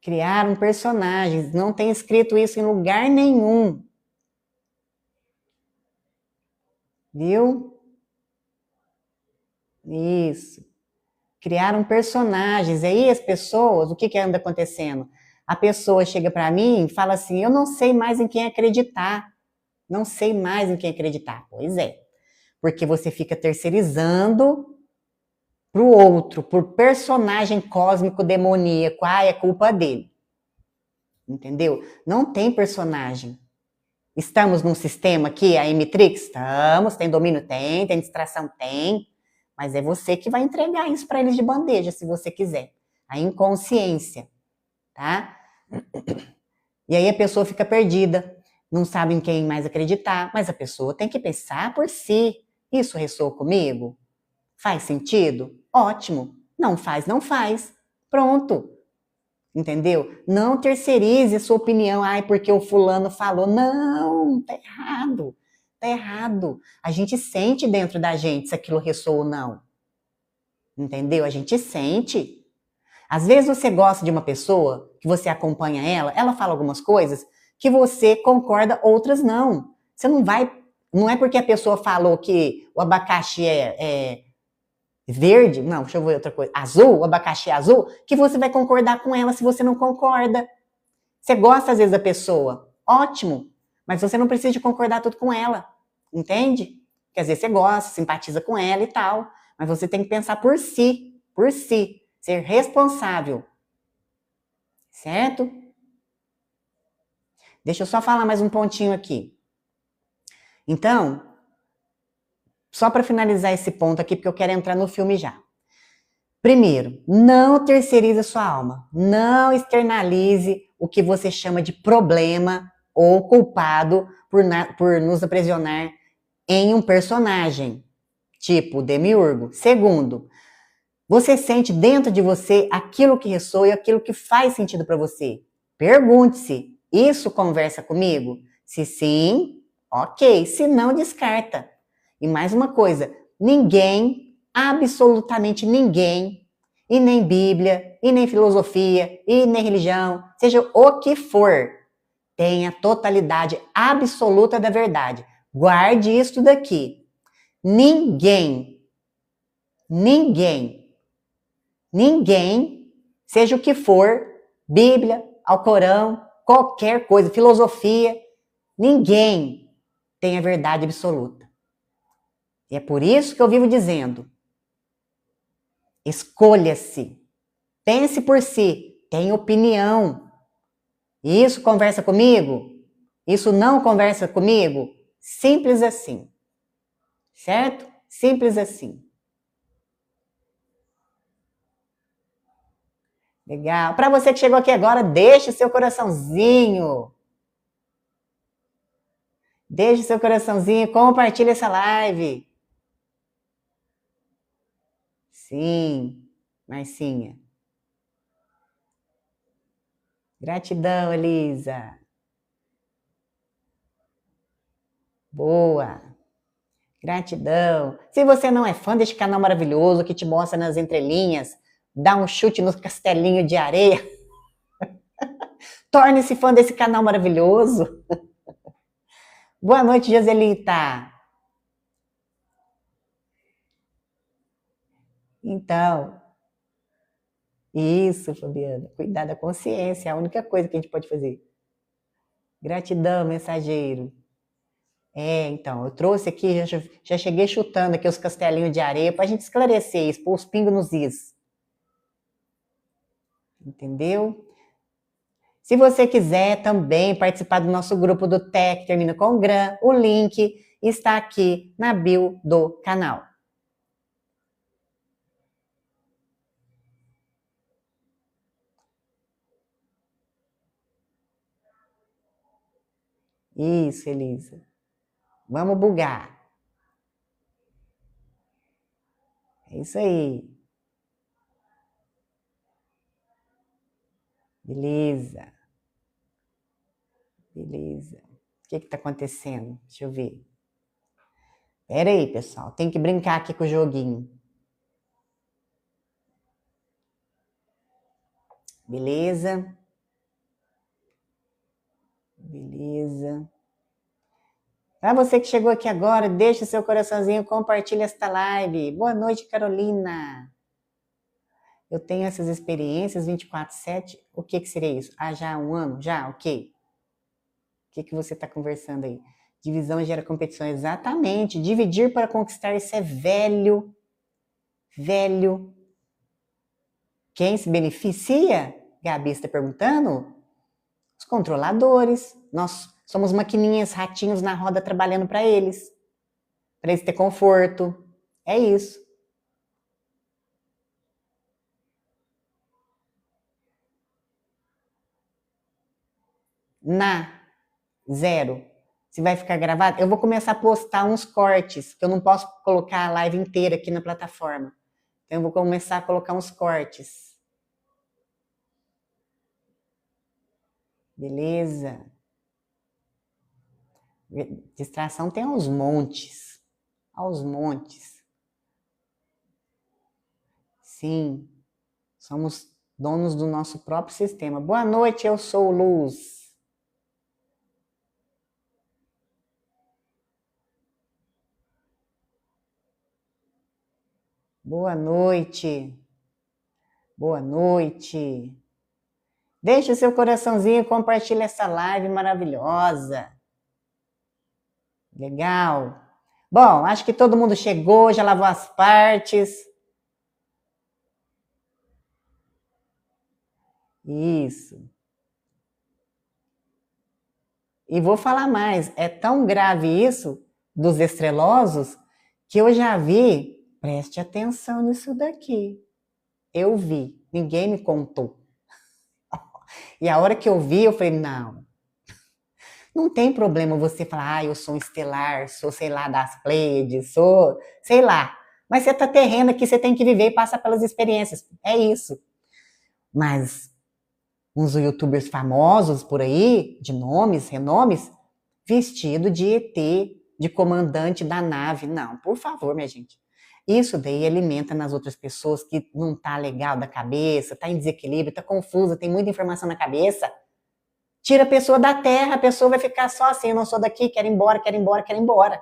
Criaram personagens, não tem escrito isso em lugar nenhum. Viu? Isso. Criaram personagens. Aí as pessoas, o que anda acontecendo? A pessoa chega para mim e fala assim: eu não sei mais em quem acreditar. Não sei mais em quem acreditar. Pois é. Porque você fica terceirizando para o outro, por personagem cósmico demoníaco. Ah, é culpa dele. Entendeu? Não tem personagem. Estamos num sistema aqui, a Matrix? Estamos. Tem domínio? Tem distração? Tem. Mas é você que vai entregar isso para eles de bandeja, se você quiser. A inconsciência, tá? E aí a pessoa fica perdida, não sabe em quem mais acreditar, mas a pessoa tem que pensar por si. Isso ressoa comigo? Faz sentido? Ótimo. Não faz, não faz. Pronto. Entendeu? Não terceirize a sua opinião, ai, porque o fulano falou. Não, tá errado. Tá errado. A gente sente dentro da gente se aquilo ressoa ou não. Entendeu? A gente sente. Às vezes você gosta de uma pessoa, que você acompanha ela fala algumas coisas que você concorda, outras não. Você não vai. Não é porque a pessoa falou que o abacaxi é verde, não, deixa eu ver outra coisa, azul, o abacaxi é azul, que você vai concordar com ela se você não concorda. Você gosta às vezes da pessoa, ótimo, mas você não precisa de concordar tudo com ela, entende? Porque às vezes você gosta, simpatiza com ela e tal, mas você tem que pensar por si, ser responsável, certo? Deixa eu só falar mais um pontinho aqui. Então, só para finalizar esse ponto aqui, porque eu quero entrar no filme já. Primeiro, não terceirize a sua alma. Não externalize o que você chama de problema ou culpado por nos aprisionar em um personagem, tipo Demiurgo. Segundo, você sente dentro de você aquilo que ressoa e aquilo que faz sentido para você. Pergunte-se, isso conversa comigo? Se sim, ok. Se não, descarta. E mais uma coisa, ninguém, absolutamente ninguém, e nem Bíblia, e nem filosofia, e nem religião, seja o que for, tem a totalidade absoluta da verdade. Guarde isso daqui. Ninguém, seja o que for, Bíblia, Alcorão, qualquer coisa, filosofia, ninguém tem a verdade absoluta. E é por isso que eu vivo dizendo, escolha-se, pense por si, tenha opinião. Isso conversa comigo? Isso não conversa comigo? Simples assim, certo? Simples assim. Legal. Para você que chegou aqui agora, deixe seu coraçãozinho. Deixe seu coraçãozinho, compartilhe essa live. Sim, Marcinha. Gratidão, Elisa. Boa. Gratidão. Se você não é fã deste canal maravilhoso que te mostra nas entrelinhas, dá um chute no castelinho de areia. Torne-se fã desse canal maravilhoso. Boa noite, Joselita. Então, isso, Fabiana. Cuidar da consciência é a única coisa que a gente pode fazer. Gratidão, mensageiro. Então, eu trouxe aqui, já cheguei chutando aqui os castelinhos de areia para a gente esclarecer isso, pôr os pingos nos is. Entendeu? Se você quiser também participar do nosso grupo do TEC, termina com GRAM, o link está aqui na bio do canal. Isso, Elisa. Vamos bugar. É isso aí. Beleza. Beleza. O que está acontecendo? Deixa eu ver. Pera aí, pessoal. Tem que brincar aqui com o joguinho. Beleza. Beleza. Para você que chegou aqui agora, deixa seu coraçãozinho, compartilha esta live. Boa noite, Carolina. Eu tenho essas experiências 24/7. O que seria isso? Ah, já há um ano? Já? Ok. O que você está conversando aí? Divisão gera competição. Exatamente. Dividir para conquistar, isso é velho. Velho. Quem se beneficia? Gabi está perguntando? Os controladores. Nós somos maquininhas, ratinhos na roda trabalhando para eles ter conforto. É isso. Zero. Se vai ficar gravado, eu vou começar a postar uns cortes, que eu não posso colocar a live inteira aqui na plataforma. Então eu vou começar a colocar uns cortes. Beleza. Distração tem aos montes. Aos montes. Sim, somos donos do nosso próprio sistema. Boa noite, eu sou Luz. Boa noite. Boa noite. Deixe o seu coraçãozinho e compartilhe essa live maravilhosa. Legal. Bom, acho que todo mundo chegou, já lavou as partes. Isso. E vou falar mais, é tão grave isso dos estrelosos que eu já vi, preste atenção nisso daqui. Eu vi, ninguém me contou. E a hora que eu vi, eu falei, não tem problema você falar, eu sou um estelar, sou, sei lá, das Pleiades, sou, sei lá. Mas você tá terreno aqui, você tem que viver e passar pelas experiências. É isso. Mas uns youtubers famosos por aí, de nomes, renomes, vestido de ET, de comandante da nave. Não, por favor, minha gente. Isso daí alimenta nas outras pessoas que não tá legal da cabeça, tá em desequilíbrio, tá confusa, tem muita informação na cabeça. Tira a pessoa da terra, a pessoa vai ficar só assim, eu não sou daqui, quero ir embora, quero ir embora, quero ir embora.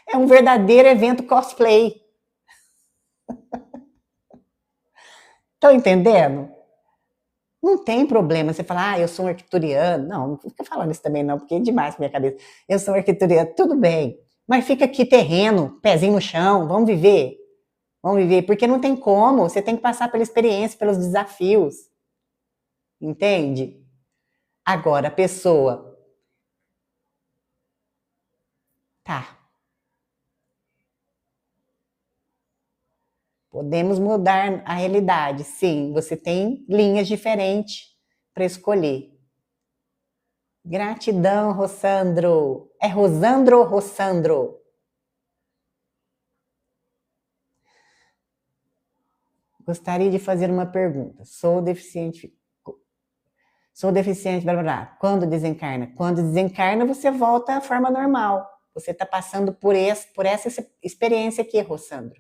É um verdadeiro evento cosplay. Estão entendendo? Não tem problema você falar, eu sou um arcturiano. Não fica falando isso também não, porque é demais pra minha cabeça. Eu sou um arcturiano, tudo bem. Mas fica aqui terreno, pezinho no chão, vamos viver. Vamos viver, porque não tem como, você tem que passar pela experiência, pelos desafios. Entende? Agora, a pessoa... Tá. Podemos mudar a realidade, sim. Você tem linhas diferentes para escolher. Gratidão, Rossandro. É Rosandro ou Rossandro? Gostaria de fazer uma pergunta. Sou deficiente, blá, blá, blá. Quando desencarna? Quando desencarna, você volta à forma normal. Você está passando por essa experiência aqui, Rossandro.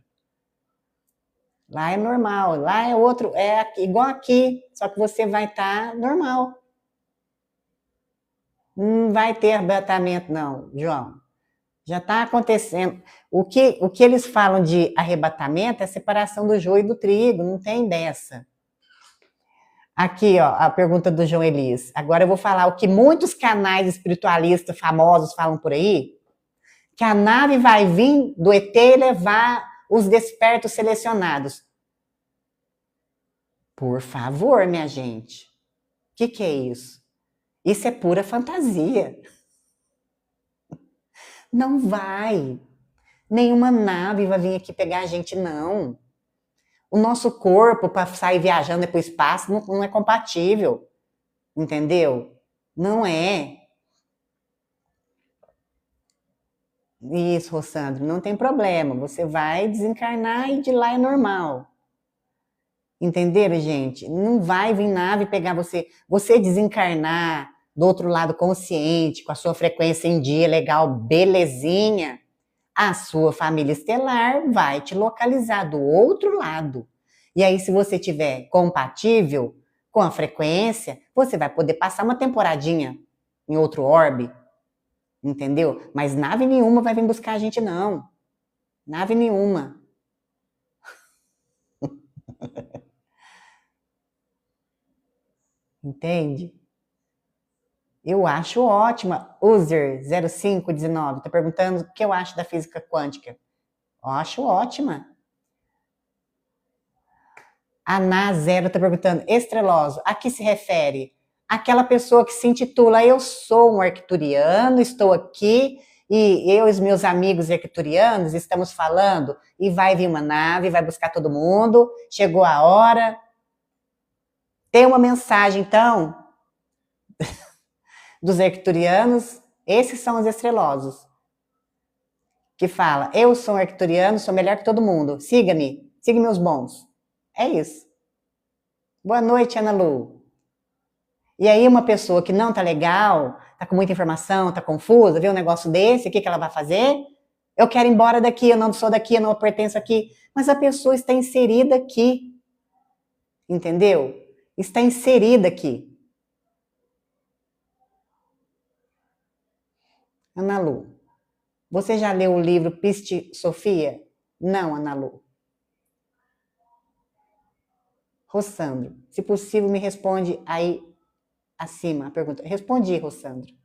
Lá é normal, lá é outro, é igual aqui, só que você vai estar normal. Não vai ter arrebatamento, não, João. Já está acontecendo. O que eles falam de arrebatamento é separação do joio e do trigo, não tem dessa. Aqui, ó, a pergunta do João Elis. Agora eu vou falar o que muitos canais espiritualistas famosos falam por aí, que a nave vai vir do ET e levar os despertos selecionados. Por favor, minha gente. O que é isso? Isso é pura fantasia. Não vai. Nenhuma nave vai vir aqui pegar a gente, não. O nosso corpo, para sair viajando para o espaço, não é compatível. Entendeu? Não é. Isso, Rossandro, não tem problema. Você vai desencarnar e de lá é normal. Entenderam, gente? Não vai vir nave pegar você. Você desencarnar do outro lado consciente, com a sua frequência em dia, legal, belezinha, a sua família estelar vai te localizar do outro lado. E aí, se você tiver compatível com a frequência, você vai poder passar uma temporadinha em outro orbe, entendeu? Mas nave nenhuma vai vir buscar a gente, não. Nave nenhuma. Entende? Eu acho ótima. User0519 está perguntando o que eu acho da física quântica. Eu acho ótima. A Na0 está perguntando, estreloso, a que se refere? Aquela pessoa que se intitula, eu sou um arcturiano, estou aqui, e eu e os meus amigos arcturianos estamos falando, e vai vir uma nave, vai buscar todo mundo, chegou a hora. Tem uma mensagem, então, dos arcturianos, esses são os estrelosos, que fala, eu sou um arcturiano, sou melhor que todo mundo, siga-me, siga meus bons. É isso. Boa noite, Ana Lu. E aí uma pessoa que não tá legal, tá com muita informação, tá confusa, vê um negócio desse, o que ela vai fazer? Eu quero ir embora daqui, eu não sou daqui, eu não pertenço aqui. Mas a pessoa está inserida aqui, entendeu? Está inserida aqui. Ana Lu, você já leu o livro Piste Sofia? Não, Ana Lu. Rossandro, se possível me responde aí acima a pergunta. Respondi, Rossandro.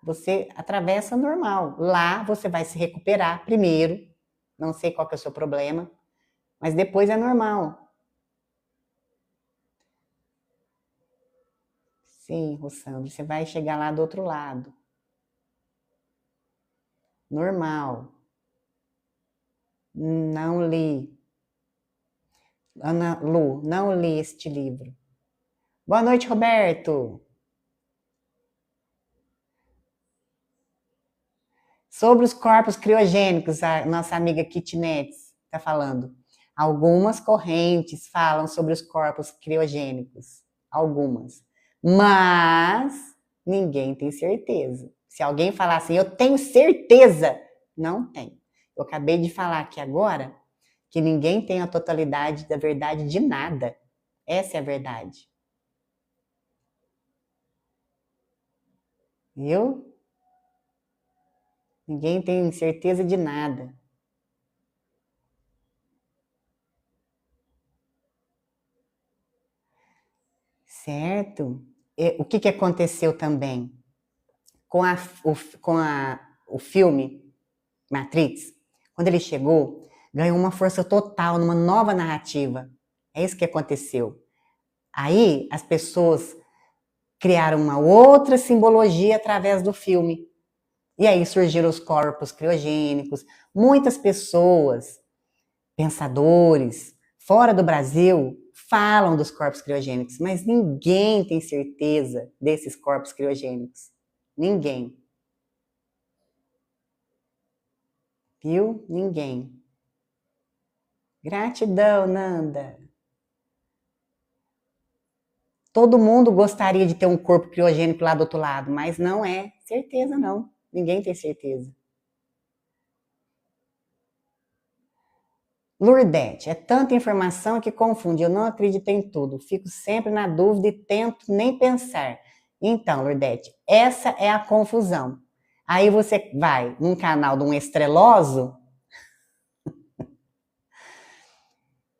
Você atravessa normal. Lá você vai se recuperar primeiro. Não sei qual que é o seu problema, mas depois é normal. Sim, Rossandro, você vai chegar lá do outro lado. Normal. Não li. Ana Lu, não li este livro. Boa noite, Roberto. Sobre os corpos criogênicos, a nossa amiga Kitnets está falando. Algumas correntes falam sobre os corpos criogênicos. Algumas. Mas ninguém tem certeza. Se alguém falar assim, eu tenho certeza, não tem. Eu acabei de falar aqui agora que ninguém tem a totalidade da verdade de nada. Essa é a verdade. Viu? Ninguém tem certeza de nada. Certo? O que aconteceu também com o filme Matrix? Quando ele chegou, ganhou uma força total numa nova narrativa. É isso que aconteceu. Aí as pessoas criaram uma outra simbologia através do filme. E aí surgiram os corpos criogênicos. Muitas pessoas, pensadores, fora do Brasil, falam dos corpos criogênicos, mas ninguém tem certeza desses corpos criogênicos. Ninguém. Viu? Ninguém. Gratidão, Nanda. Todo mundo gostaria de ter um corpo criogênico lá do outro lado, mas não é certeza, não. Ninguém tem certeza. Lourdete, é tanta informação que confunde. Eu não acredito em tudo. Fico sempre na dúvida e tento nem pensar. Então, Lourdete, essa é a confusão. Aí você vai num canal de um estreloso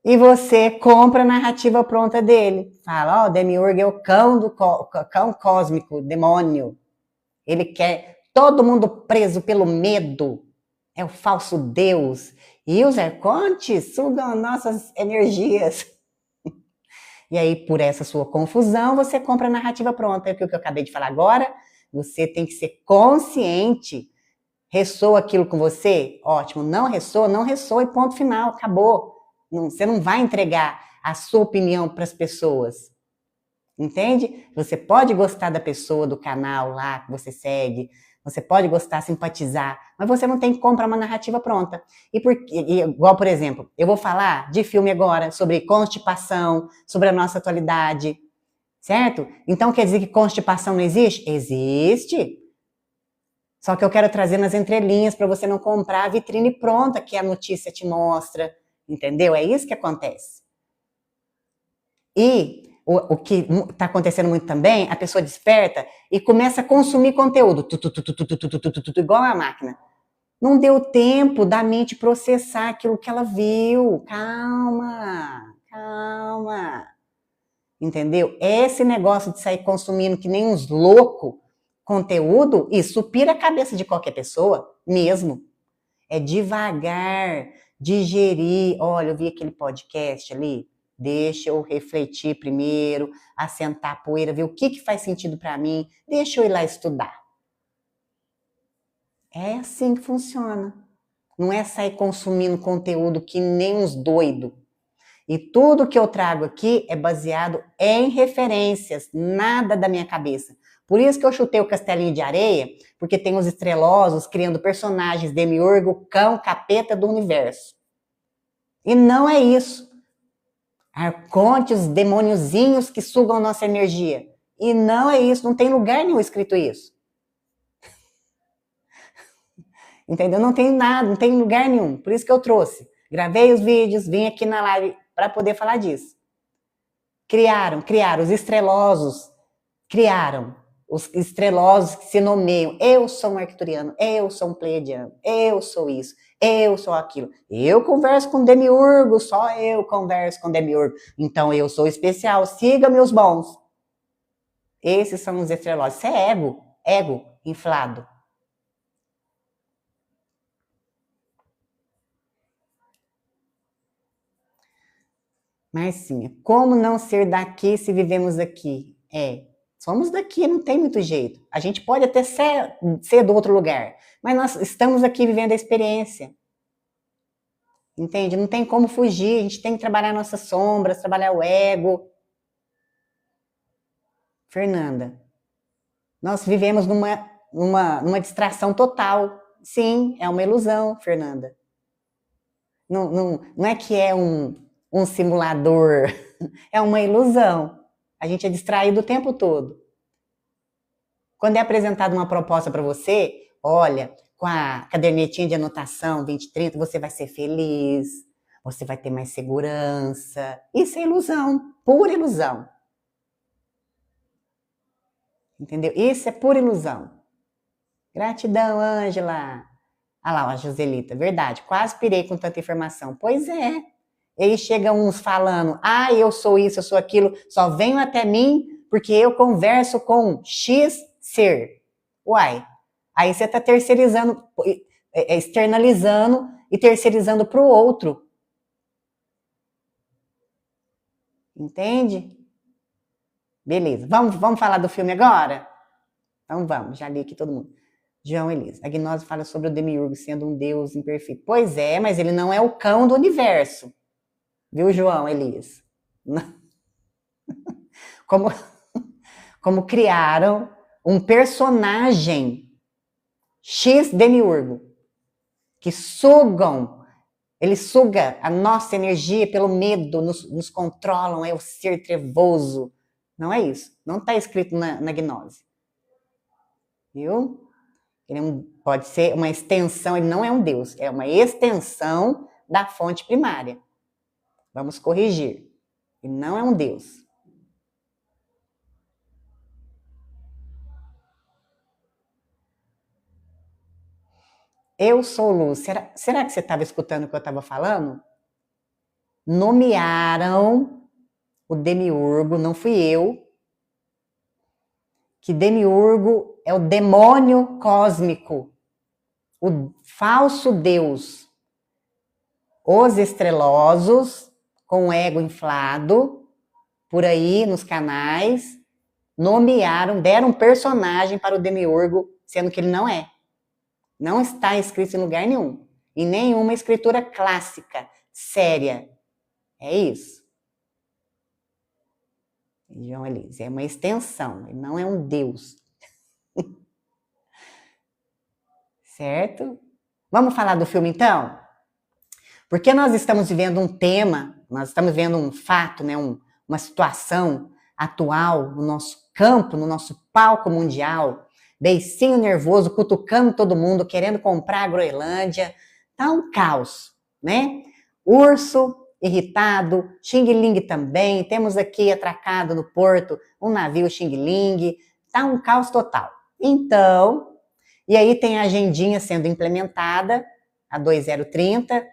e você compra a narrativa pronta dele. Fala, ó, o Demiurgo é o cão cósmico, demônio. Ele quer todo mundo preso pelo medo. É o falso Deus. E os arcontes sugam nossas energias. E aí, por essa sua confusão, você compra a narrativa pronta. É o que eu acabei de falar agora. Você tem que ser consciente. Ressoa aquilo com você? Ótimo. Não ressoa e ponto final. Acabou. Você não vai entregar a sua opinião para as pessoas. Entende? Você pode gostar da pessoa, do canal lá que você segue, você pode gostar, simpatizar, mas você não tem que comprar uma narrativa pronta. Igual, por exemplo, eu vou falar de filme agora, sobre constipação, sobre a nossa atualidade, certo? Então quer dizer que constipação não existe? Existe. Só que eu quero trazer nas entrelinhas para você não comprar a vitrine pronta que a notícia te mostra, entendeu? É isso que acontece. E o que está acontecendo muito também, a pessoa desperta e começa a consumir conteúdo, igual a máquina. Não deu tempo da mente processar aquilo que ela viu. Calma, calma. Entendeu? Esse negócio de sair consumindo que nem uns loucos conteúdo, isso pira a cabeça de qualquer pessoa, mesmo. É devagar, digerir. Olha, eu vi aquele podcast ali, deixa eu refletir primeiro, assentar a poeira, ver o que faz sentido para mim, deixa eu ir lá estudar. É assim que funciona. Não é sair consumindo conteúdo que nem uns doidos. E tudo que eu trago aqui é baseado em referências, nada da minha cabeça. Por isso que eu chutei o castelinho de areia, porque tem os estrelosos criando personagens, demiurgo, cão, capeta do universo. E não é isso. Arcontes, demôniozinhos que sugam nossa energia. E não é isso, não tem lugar nenhum escrito isso. Entendeu? Não tem nada, não tem lugar nenhum. Por isso que eu trouxe. Gravei os vídeos, vim aqui na live para poder falar disso. Criaram, os estrelosos criaram. Os estrelosos que se nomeiam. Eu sou um arcturiano, eu sou um pleiadiano, eu sou isso, eu sou aquilo. Eu converso com demiurgo, só eu converso com demiurgo. Então eu sou especial, siga meus bons. Esses são os estrelosos. Isso é ego inflado. Mas sim, como não ser daqui se vivemos aqui? Somos daqui, não tem muito jeito. A gente pode até ser do outro lugar, mas nós estamos aqui vivendo a experiência. Entende? Não tem como fugir, a gente tem que trabalhar nossas sombras, trabalhar o ego. Fernanda, nós vivemos numa distração total. Sim, é uma ilusão, Fernanda. Não é que é um simulador, é uma ilusão. A gente é distraído o tempo todo. Quando é apresentada uma proposta para você, olha, com a cadernetinha de anotação 2030, você vai ser feliz, você vai ter mais segurança. Isso é ilusão, pura ilusão. Entendeu? Isso é pura ilusão. Gratidão, Ângela. Ah lá, a Joselita, verdade, quase pirei com tanta informação. Pois é. E aí chegam uns falando, eu sou isso, eu sou aquilo, só venham até mim porque eu converso com X ser. Uai, aí você está terceirizando, externalizando e terceirizando para o outro. Entende? Beleza, vamos falar do filme agora? Então vamos, já li aqui todo mundo. João Elisa, a gnose fala sobre o demiurgo sendo um deus imperfeito. Pois é, mas ele não é o cão do universo. Viu, João Elias? Como criaram um personagem X demiurgo que ele suga a nossa energia pelo medo, nos controlam, é o ser trevoso. Não é isso. Não está escrito na gnose. Viu? Ele pode ser uma extensão, ele não é um deus, é uma extensão da fonte primária. Vamos corrigir. Ele não é um deus. Eu sou luz. Será que você estava escutando o que eu estava falando? Nomearam o demiurgo, não fui eu, que demiurgo é o demônio cósmico, o falso deus. Os estrelosos, com o ego inflado, por aí nos canais, nomearam, deram um personagem para o demiurgo, sendo que ele não é. Não está escrito em lugar nenhum. Em nenhuma escritura clássica, séria. É isso. João Elise, é uma extensão, ele não é um deus. Certo? Vamos falar do filme então? Porque nós estamos vivendo um tema, nós estamos vendo um fato, né, uma situação atual no nosso campo, no nosso palco mundial, beicinho nervoso, cutucando todo mundo, querendo comprar a Groenlândia. Tá um caos, né? Urso irritado, Xing Ling também. Temos aqui atracado no porto um navio Xing Ling. Tá um caos total. Então, e aí tem a agendinha sendo implementada, a 2030.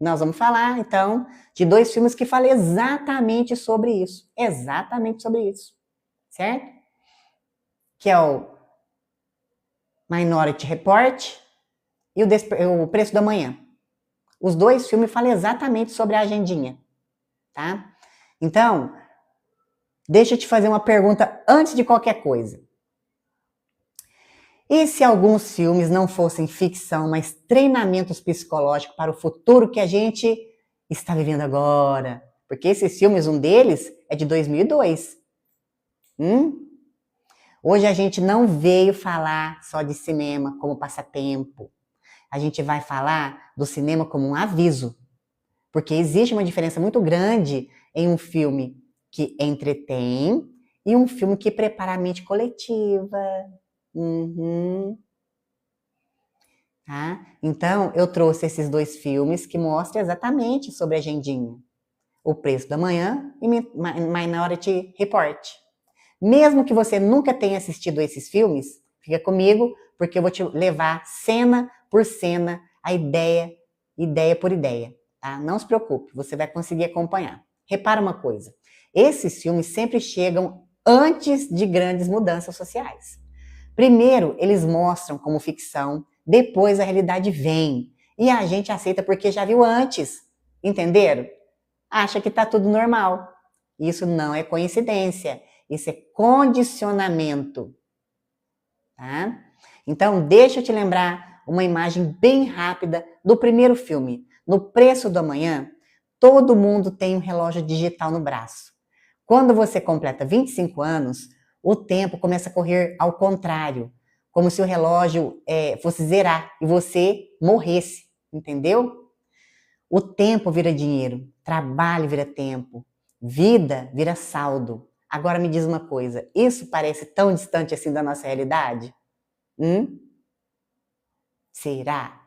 Nós vamos falar, então, de 2 filmes que falam exatamente sobre isso. Exatamente sobre isso. Certo? Que é o Minority Report e o Preço da Manhã. Os 2 filmes falam exatamente sobre a agendinha, tá? Então, deixa eu te fazer uma pergunta antes de qualquer coisa. E se alguns filmes não fossem ficção, mas treinamentos psicológicos para o futuro que a gente está vivendo agora? Porque esses filmes, um deles é de 2002. Hoje a gente não veio falar só de cinema como passatempo. A gente vai falar do cinema como um aviso. Porque existe uma diferença muito grande em um filme que entretém e um filme que prepara a mente coletiva. Uhum. Tá? Então, eu trouxe esses 2 filmes que mostram exatamente sobre a agendinha. O Preço da Manhã e Minority Report. Mesmo que você nunca tenha assistido esses filmes, fica comigo, porque eu vou te levar cena por cena, a ideia por ideia. Tá? Não se preocupe, você vai conseguir acompanhar. Repara uma coisa, esses filmes sempre chegam antes de grandes mudanças sociais. Primeiro, eles mostram como ficção, depois a realidade vem. E a gente aceita porque já viu antes. Entenderam? Acha que está tudo normal. Isso não é coincidência. Isso é condicionamento. Tá? Então, deixa eu te lembrar uma imagem bem rápida do primeiro filme. No Preço do Amanhã, todo mundo tem um relógio digital no braço. Quando você completa 25 anos, o tempo começa a correr ao contrário, como se o relógio fosse zerar e você morresse, entendeu? O tempo vira dinheiro, trabalho vira tempo, vida vira saldo. Agora me diz uma coisa, isso parece tão distante assim da nossa realidade? Será?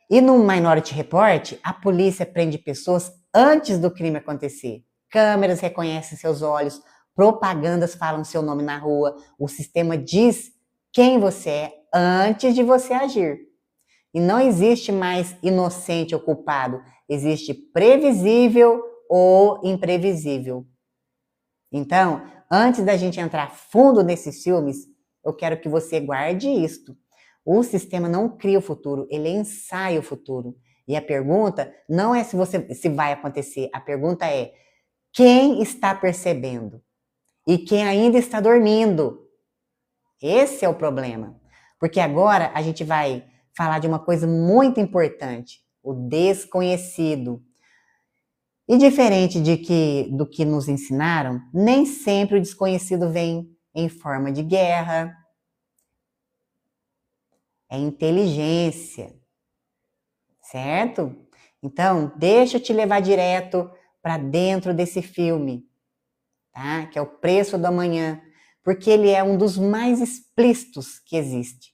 E no Minority Report, a polícia prende pessoas antes do crime acontecer. Câmeras reconhecem seus olhos, propagandas falam seu nome na rua, o sistema diz quem você é antes de você agir. E não existe mais inocente ou culpado, existe previsível ou imprevisível. Então, antes da gente entrar fundo nesses filmes, eu quero que você guarde isto. O sistema não cria o futuro, ele ensaia o futuro. E a pergunta não é se vai acontecer, a pergunta é quem está percebendo e quem ainda está dormindo. Esse é o problema. Porque agora a gente vai falar de uma coisa muito importante, o desconhecido. E diferente do que nos ensinaram, nem sempre o desconhecido vem em forma de guerra. É inteligência, certo? Então, deixa eu te levar direto para dentro desse filme, tá? Que é O Preço do Amanhã, porque ele é um dos mais explícitos que existe.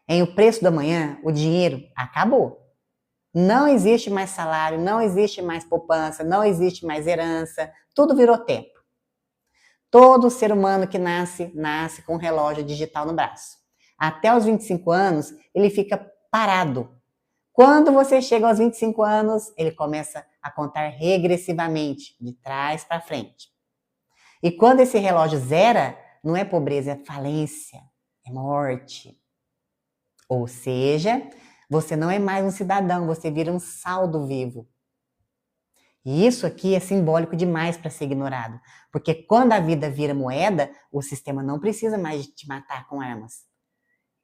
Em O Preço do Amanhã, o dinheiro acabou. Não existe mais salário, não existe mais poupança, não existe mais herança, tudo virou tempo. Todo ser humano que nasce com um relógio digital no braço. Até os 25 anos, ele fica parado. Quando você chega aos 25 anos, ele começa a contar regressivamente, de trás para frente. E quando esse relógio zera, não é pobreza, é falência, é morte. Ou seja, você não é mais um cidadão, você vira um saldo vivo. E isso aqui é simbólico demais para ser ignorado, porque quando a vida vira moeda, o sistema não precisa mais de te matar com armas.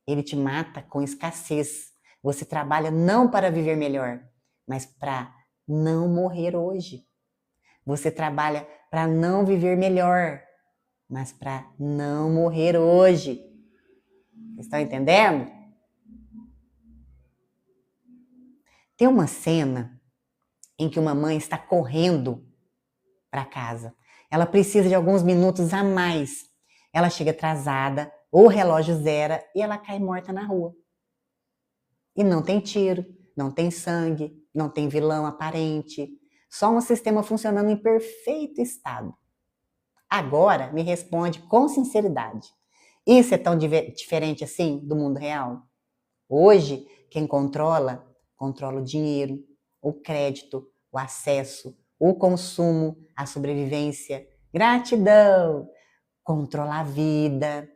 Ele te mata com escassez. Você trabalha não para viver melhor, mas para não morrer hoje. Você trabalha para não viver melhor, mas para não morrer hoje. Estão entendendo? Tem uma cena em que uma mãe está correndo para casa. Ela precisa de alguns minutos a mais. Ela chega atrasada, o relógio zera e ela cai morta na rua. E não tem tiro, não tem sangue, não tem vilão aparente. Só um sistema funcionando em perfeito estado. Agora, me responde com sinceridade. Isso é tão diferente assim do mundo real? Hoje, quem controla o dinheiro, o crédito, o acesso, o consumo, a sobrevivência, gratidão, controla a vida.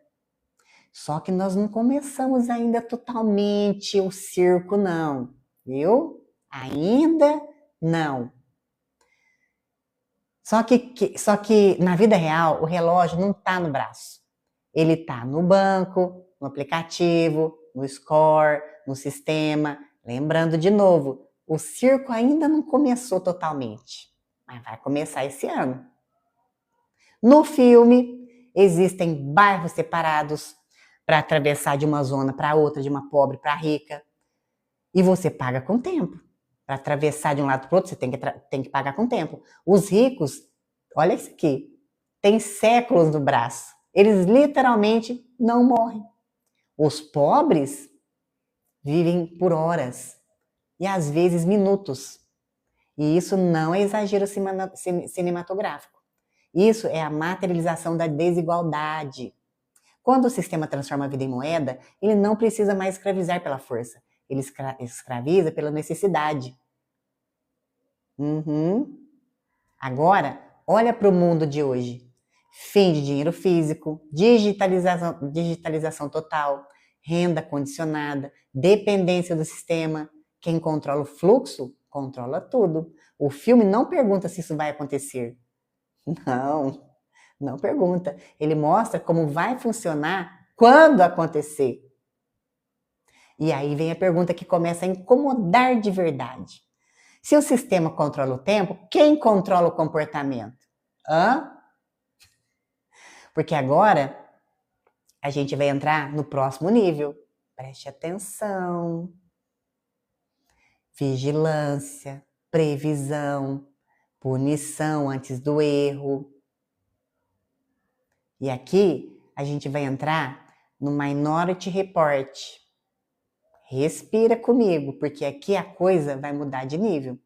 Só que nós não começamos ainda totalmente o circo, não, viu? Ainda não. Só que na vida real, o relógio não está no braço. Ele está no banco, no aplicativo, no score, no sistema. Lembrando de novo, o circo ainda não começou totalmente, mas vai começar esse ano. No filme, existem bairros separados para atravessar de uma zona para outra, de uma pobre para rica. E você paga com tempo. Para atravessar de um lado para o outro, você tem que pagar com tempo. Os ricos, olha isso aqui, têm séculos no braço. Eles literalmente não morrem. Os pobres vivem por horas e às vezes minutos. E isso não é exagero cinematográfico. Isso é a materialização da desigualdade. Quando o sistema transforma a vida em moeda, ele não precisa mais escravizar pela força. Ele escraviza pela necessidade. Agora, olha para o mundo de hoje. Fim de dinheiro físico, digitalização total, renda condicionada, dependência do sistema. Quem controla o fluxo, controla tudo. O filme não pergunta se isso vai acontecer. Não pergunta. Ele mostra como vai funcionar quando acontecer. E aí vem a pergunta que começa a incomodar de verdade. Se o sistema controla o tempo, quem controla o comportamento? Porque agora a gente vai entrar no próximo nível. Preste atenção. Vigilância, previsão, punição antes do erro. E aqui a gente vai entrar no Minority Report. Respira comigo, porque aqui a coisa vai mudar de nível.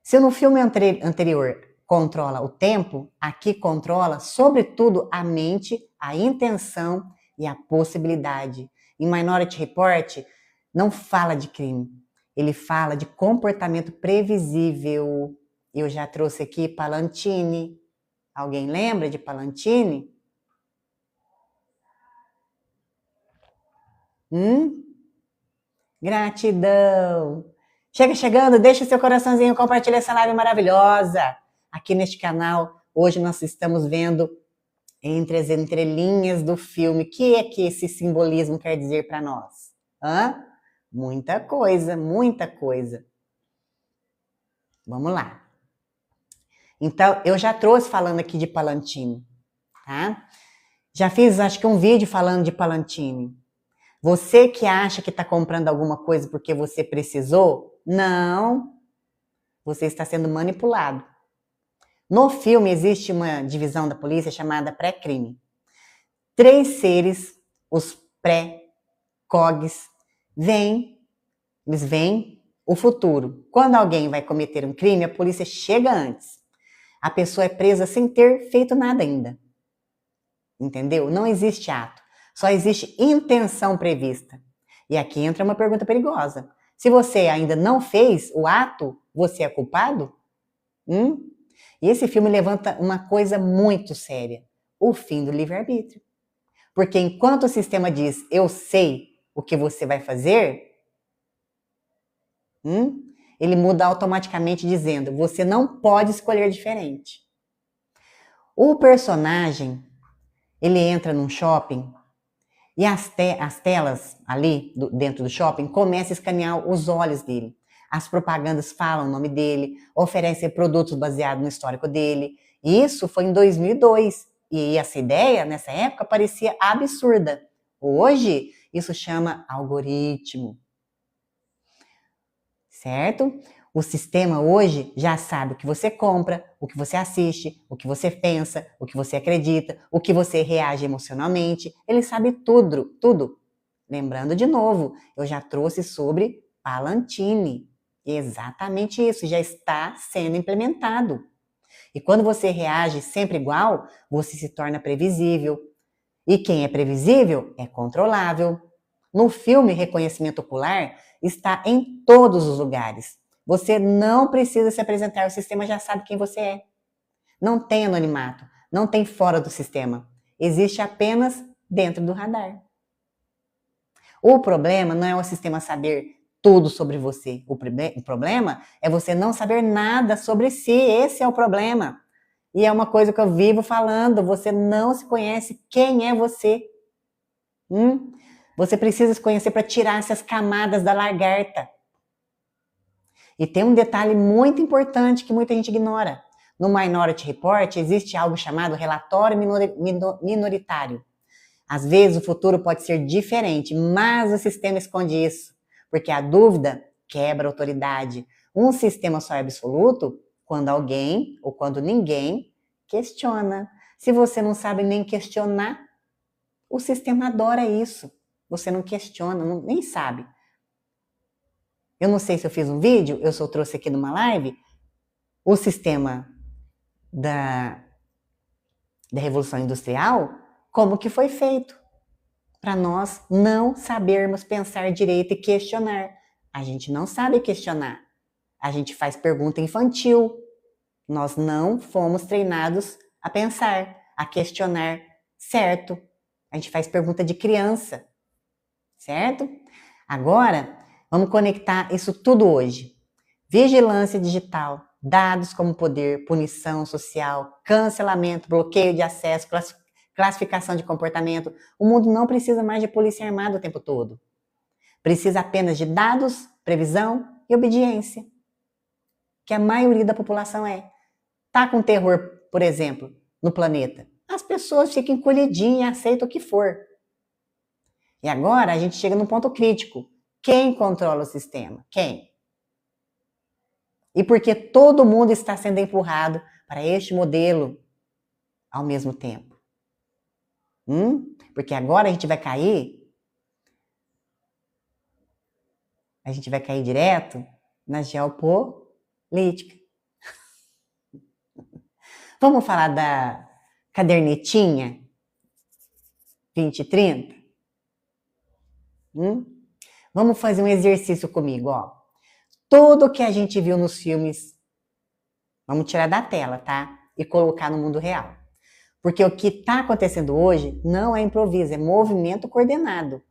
Se no filme anterior controla o tempo, aqui controla, sobretudo, a mente, a intenção e a possibilidade. Em Minority Report, não fala de crime, ele fala de comportamento previsível. Eu já trouxe aqui Palantini. Alguém lembra de Palantini? Gratidão! Chega chegando, deixa o seu coraçãozinho, compartilha essa live maravilhosa. Aqui neste canal, hoje nós estamos vendo entre as entrelinhas do filme. O que é que esse simbolismo quer dizer para nós? Muita coisa, muita coisa. Vamos lá. Então, eu já trouxe falando aqui de Palantini, tá? Já fiz, acho que um vídeo falando de Palantini. Você que acha que está comprando alguma coisa porque você precisou, não. Você está sendo manipulado. No filme existe uma divisão da polícia chamada pré-crime. 3 seres, os pré-cogs, eles veem o futuro. Quando alguém vai cometer um crime, a polícia chega antes. A pessoa é presa sem ter feito nada ainda. Entendeu? Não existe ato. Só existe intenção prevista. E aqui entra uma pergunta perigosa. Se você ainda não fez o ato, você é culpado? E esse filme levanta uma coisa muito séria. O fim do livre-arbítrio. Porque enquanto o sistema diz, eu sei o que você vai fazer, ele muda automaticamente dizendo, você não pode escolher diferente. O personagem, ele entra num shopping e as telas ali dentro do shopping começam a escanear os olhos dele. As propagandas falam o nome dele, oferecem produtos baseados no histórico dele. Isso foi em 2002. E essa ideia, nessa época, parecia absurda. Hoje, isso chama algoritmo. Certo? O sistema hoje já sabe o que você compra, o que você assiste, o que você pensa, o que você acredita, o que você reage emocionalmente. Ele sabe tudo, tudo. Lembrando de novo, eu já trouxe sobre Palantini. Exatamente isso, já está sendo implementado. E quando você reage sempre igual, você se torna previsível. E quem é previsível é controlável. No filme Reconhecimento Ocular, está em todos os lugares. Você não precisa se apresentar, o sistema já sabe quem você é. Não tem anonimato, não tem fora do sistema. Existe apenas dentro do radar. O problema não é o sistema saber tudo sobre você. O problema é você não saber nada sobre si. Esse é o problema. E é uma coisa que eu vivo falando. Você não se conhece quem é você. Você precisa se conhecer para tirar essas camadas da lagarta. E tem um detalhe muito importante que muita gente ignora. No Minority Report existe algo chamado relatório minoritário. Às vezes o futuro pode ser diferente, mas o sistema esconde isso. Porque a dúvida quebra a autoridade. Um sistema só é absoluto quando alguém ou quando ninguém Questiona. Se você não sabe nem questionar, o sistema adora isso. Você não questiona, nem sabe. Eu não sei se eu fiz um vídeo, eu só trouxe aqui numa live, o sistema da Revolução Industrial, como que foi feito para nós não sabermos pensar direito e questionar. A gente não sabe questionar. A gente faz pergunta infantil. Nós não fomos treinados a pensar, a questionar, certo? A gente faz pergunta de criança, certo? Agora, vamos conectar isso tudo hoje. Vigilância digital, dados como poder, punição social, cancelamento, bloqueio de acesso, classificação de comportamento. O mundo não precisa mais de polícia armada o tempo todo. Precisa apenas de dados, previsão e obediência. Que a maioria da população é. Tá com terror, por exemplo, no planeta. As pessoas ficam encolhidinhas e aceitam o que for. E agora a gente chega num ponto crítico. Quem controla o sistema? Quem? E porque todo mundo está sendo empurrado para este modelo ao mesmo tempo. Porque agora a gente vai cair direto na geopolítica. Vamos falar da cadernetinha 2030? Vamos fazer um exercício comigo, ó. Tudo que a gente viu nos filmes, vamos tirar da tela, tá? E colocar no mundo real. Porque o que está acontecendo hoje não é improviso, é movimento coordenado.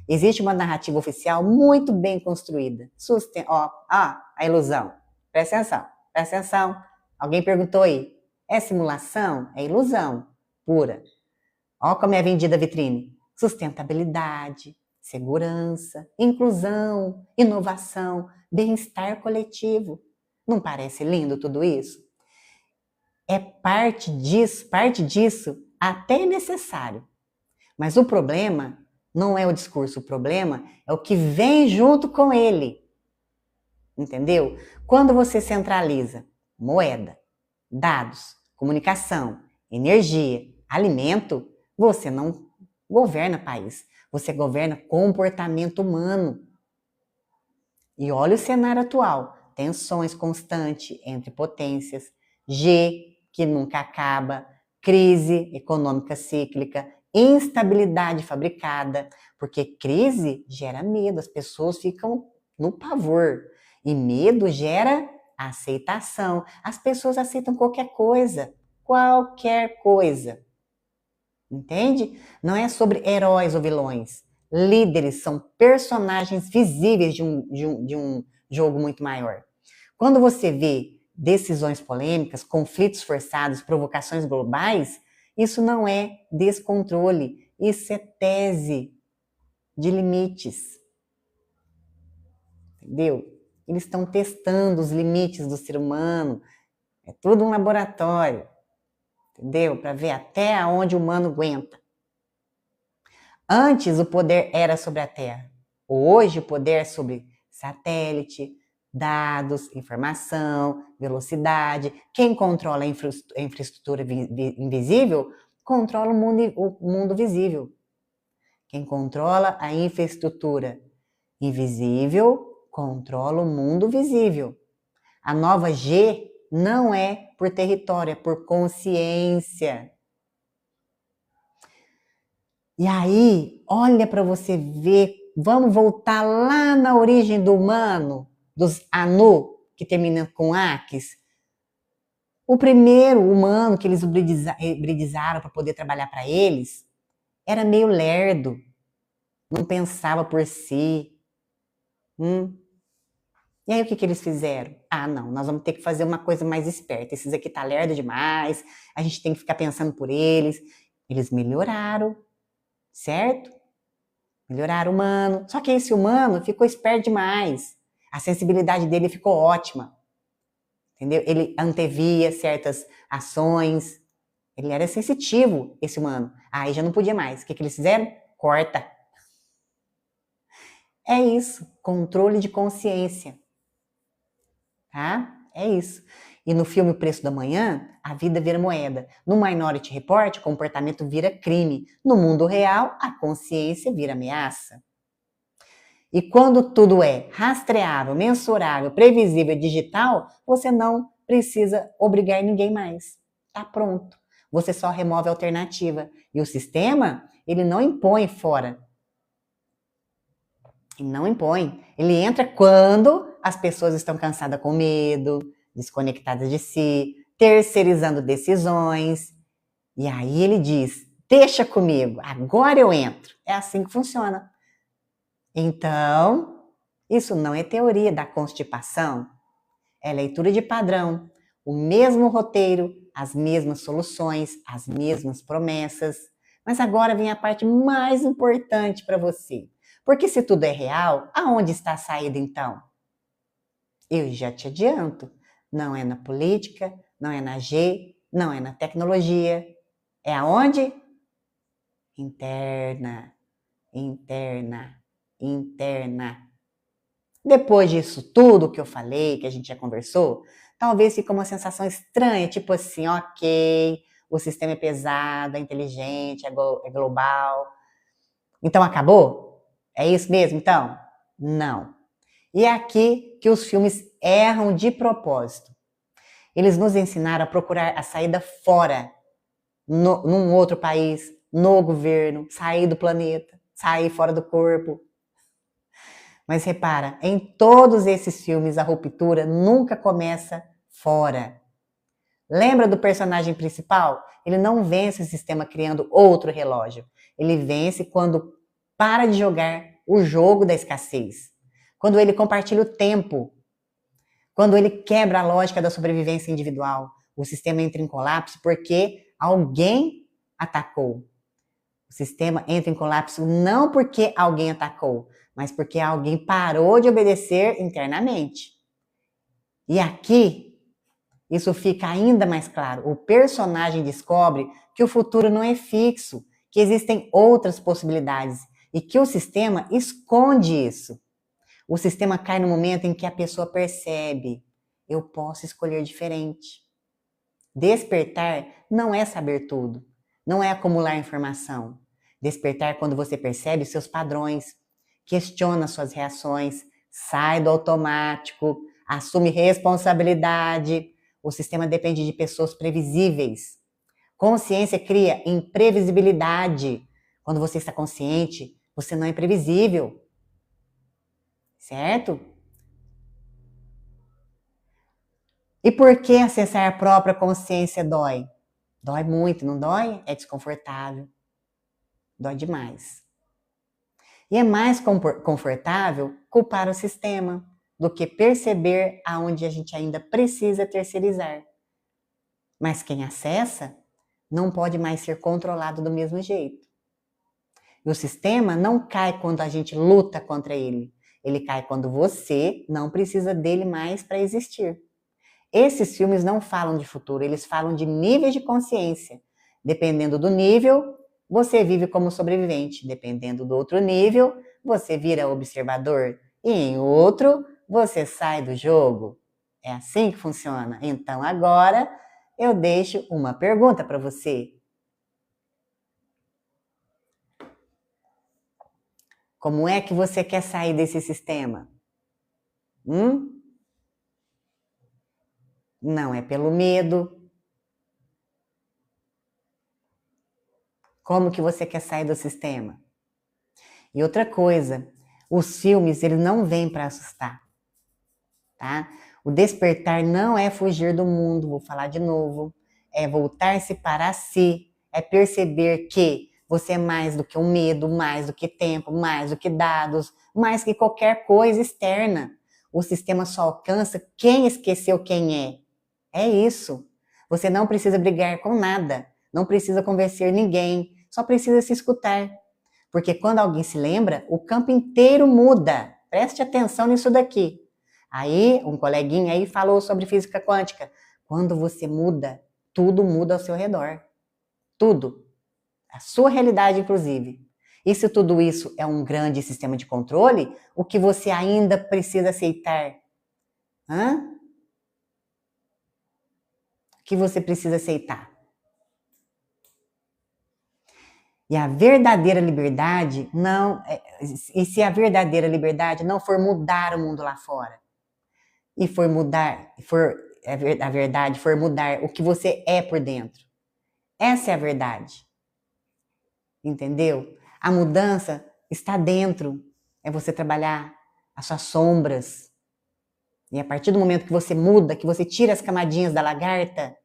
Existe uma narrativa oficial muito bem construída. A ilusão. Presta atenção. Alguém perguntou aí, é simulação? É ilusão pura. Ó como é vendida a vitrine. Sustentabilidade, segurança, inclusão, inovação, bem-estar coletivo. Não parece lindo tudo isso? É parte disso até é necessário. Mas o problema não é o discurso, o problema é o que vem junto com ele. Entendeu? Quando você centraliza moeda, dados, comunicação, energia, alimento, você não governa país, você governa comportamento humano. E olha o cenário atual, tensões constantes entre potências, G, que nunca acaba, crise econômica cíclica, instabilidade fabricada, porque crise gera medo, as pessoas ficam no pavor, e medo gera aceitação, as pessoas aceitam qualquer coisa, entende? Não é sobre heróis ou vilões, líderes são personagens visíveis de um jogo muito maior. Quando você vê decisões polêmicas, conflitos forçados, provocações globais, isso não é descontrole, isso é tese de limites. Entendeu? Eles estão testando os limites do ser humano. É tudo um laboratório. Entendeu? Para ver até onde o humano aguenta. Antes o poder era sobre a Terra. Hoje o poder é sobre satélite, dados, informação, velocidade. Quem controla a infraestrutura invisível, controla o mundo visível. Quem controla a infraestrutura invisível, controla o mundo visível. A nova G não é por território, é por consciência. E aí, olha para você ver, vamos voltar lá na origem do humano, dos Anu, que termina com Aques. O primeiro humano que eles hibridizaram para poder trabalhar para eles era meio lerdo, não pensava por si. E aí o que eles fizeram? Ah, não, nós vamos ter que fazer uma coisa mais esperta. Esses aqui tá lerdo demais, a gente tem que ficar pensando por eles. Eles melhoraram, certo? Melhoraram o humano. Só que esse humano ficou esperto demais. A sensibilidade dele ficou ótima. Entendeu? Ele antevia certas ações. Ele era sensitivo, esse humano. Aí já não podia mais. O que eles fizeram? Corta. É isso. Controle de consciência. Tá? É isso. E no filme O Preço da Manhã, a vida vira moeda. No Minority Report, o comportamento vira crime. No mundo real, a consciência vira ameaça. E quando tudo é rastreável, mensurável, previsível, digital, você não precisa obrigar ninguém mais. Tá pronto. Você só remove a alternativa. E o sistema, ele não impõe fora. Ele não impõe. Ele entra quando as pessoas estão cansadas com medo, desconectadas de si, terceirizando decisões. E aí ele diz, deixa comigo, agora eu entro. É assim que funciona. Então, isso não é teoria da constipação, é leitura de padrão, o mesmo roteiro, as mesmas soluções, as mesmas promessas. Mas agora vem a parte mais importante para você. Porque se tudo é real, aonde está a saída então? Eu já te adianto, não é na política, não é na G, não é na tecnologia. É aonde? Interna, interna, interna. Depois disso tudo que eu falei, que a gente já conversou, talvez fique uma sensação estranha, tipo assim, ok, o sistema é pesado, é inteligente, é global. Então acabou? É isso mesmo, então? Não. E é aqui que os filmes erram de propósito. Eles nos ensinaram a procurar a saída fora, num outro país, no governo, sair do planeta, sair fora do corpo. Mas repara, em todos esses filmes a ruptura nunca começa fora. Lembra do personagem principal? Ele não vence o sistema criando outro relógio. Ele vence quando para de jogar o jogo da escassez. Quando ele compartilha o tempo. Quando ele quebra a lógica da sobrevivência individual. O sistema entra em colapso porque alguém atacou. O sistema entra em colapso não porque alguém atacou, mas porque alguém parou de obedecer internamente. E aqui, isso fica ainda mais claro. O personagem descobre que o futuro não é fixo, que existem outras possibilidades e que o sistema esconde isso. O sistema cai no momento em que a pessoa percebe: eu posso escolher diferente. Despertar não é saber tudo, não é acumular informação. Despertar é quando você percebe seus padrões, questiona suas reações, sai do automático, assume responsabilidade. O sistema depende de pessoas previsíveis. Consciência cria imprevisibilidade. Quando você está consciente, você não é previsível. Certo? E por que acessar a própria consciência dói? Dói muito, não dói? É desconfortável. Dói demais. E é mais confortável culpar o sistema do que perceber aonde a gente ainda precisa terceirizar. Mas quem acessa não pode mais ser controlado do mesmo jeito. E o sistema não cai quando a gente luta contra ele. Ele cai quando você não precisa dele mais para existir. Esses filmes não falam de futuro, eles falam de níveis de consciência. Dependendo do nível, você vive como sobrevivente. Dependendo do outro nível, você vira observador. E em outro, você sai do jogo. É assim que funciona. Então agora eu deixo uma pergunta para você. Como é que você quer sair desse sistema? Não é pelo medo. Como que você quer sair do sistema? E outra coisa, os filmes, eles não vêm para assustar, tá? O despertar não é fugir do mundo, vou falar de novo, é voltar-se para si, é perceber que você é mais do que um medo, mais do que tempo, mais do que dados, mais que qualquer coisa externa. O sistema só alcança quem esqueceu quem é. É isso. Você não precisa brigar com nada, não precisa convencer ninguém, só precisa se escutar. Porque quando alguém se lembra, o campo inteiro muda. Preste atenção nisso daqui. Aí, um coleguinha aí falou sobre física quântica. Quando você muda, tudo muda ao seu redor. Tudo. A sua realidade, inclusive. E se tudo isso é um grande sistema de controle, o que você ainda precisa aceitar? Hã? que você precisa aceitar. E a verdadeira liberdade não... E se a verdadeira liberdade não for mudar o mundo lá fora, e for mudar, a verdade for mudar o que você é por dentro. Essa é a verdade. Entendeu? A mudança está dentro. É você trabalhar as suas sombras. E a partir do momento que você muda, que você tira as camadinhas da lagarta,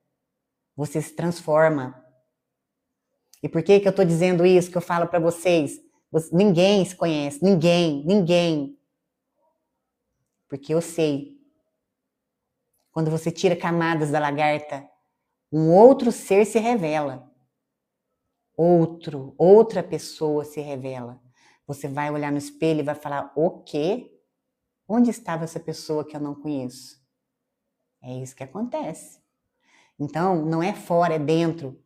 você se transforma. E por que eu estou dizendo isso, que eu falo para vocês? Ninguém se conhece, ninguém. Porque eu sei. Quando você tira camadas da lagarta, um outro ser se revela. Outra pessoa se revela. Você vai olhar no espelho e vai falar, o quê? Onde estava essa pessoa que eu não conheço? É isso que acontece. Então, não é fora, é dentro.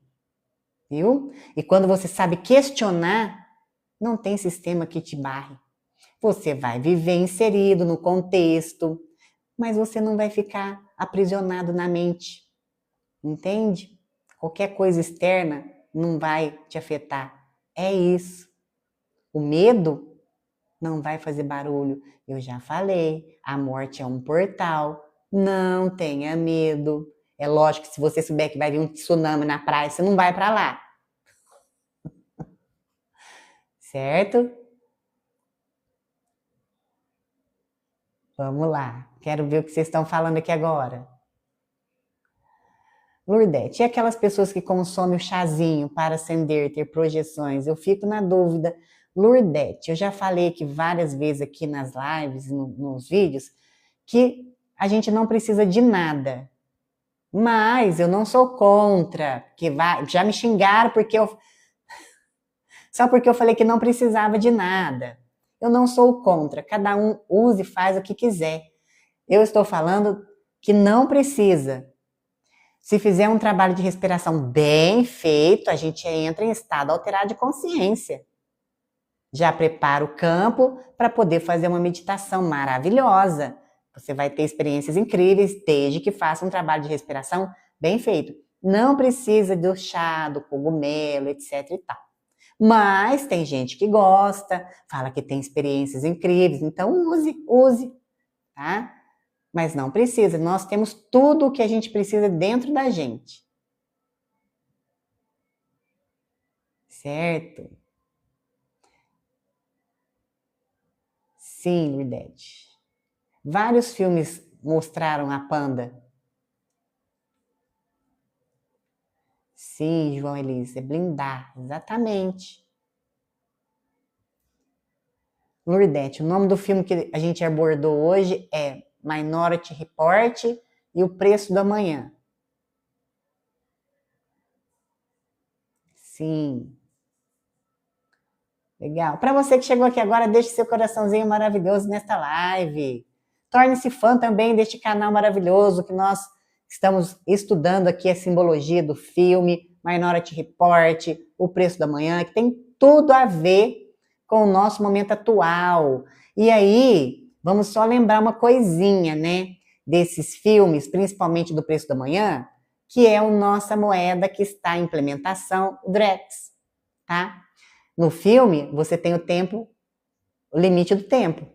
Viu? E quando você sabe questionar, não tem sistema que te barre. Você vai viver inserido no contexto, mas você não vai ficar aprisionado na mente. Entende? Qualquer coisa externa não vai te afetar. É isso. O medo não vai fazer barulho. Eu já falei, a morte é um portal. Não tenha medo. É lógico que se você souber que vai vir um tsunami na praia, você não vai para lá. Certo? Vamos lá. Quero ver o que vocês estão falando aqui agora. Lourdete, e aquelas pessoas que consomem o chazinho para acender, ter projeções? Eu fico na dúvida. Lourdete, eu já falei aqui várias vezes aqui nas lives, nos vídeos, que a gente não precisa de nada. Mas eu não sou contra, que já me xingaram só porque eu falei que não precisava de nada. Eu não sou contra, cada um use e faz o que quiser. Eu estou falando que não precisa. Se fizer um trabalho de respiração bem feito, a gente entra em estado alterado de consciência. Já prepara o campo para poder fazer uma meditação maravilhosa. Você vai ter experiências incríveis desde que faça um trabalho de respiração bem feito. Não precisa do chá, do cogumelo, etc e tal. Mas tem gente que gosta, fala que tem experiências incríveis, então use, tá? Mas não precisa, nós temos tudo o que a gente precisa dentro da gente. Certo? Sim, Lourdete. Vários filmes mostraram a panda. Sim, João Elise, é blindar, exatamente. Lourdete, o nome do filme que a gente abordou hoje é Minority Report e O Preço do Amanhã. Sim. Legal. Para você que chegou aqui agora, deixe seu coraçãozinho maravilhoso nesta live. Torne-se fã também deste canal maravilhoso que nós estamos estudando aqui a simbologia do filme Minority Report, O Preço do Amanhã, que tem tudo a ver com o nosso momento atual. E aí, vamos só lembrar uma coisinha, né? Desses filmes, principalmente do Preço do Amanhã, que é a nossa moeda que está em implementação, o Drex, tá? No filme, você tem o tempo, o limite do tempo.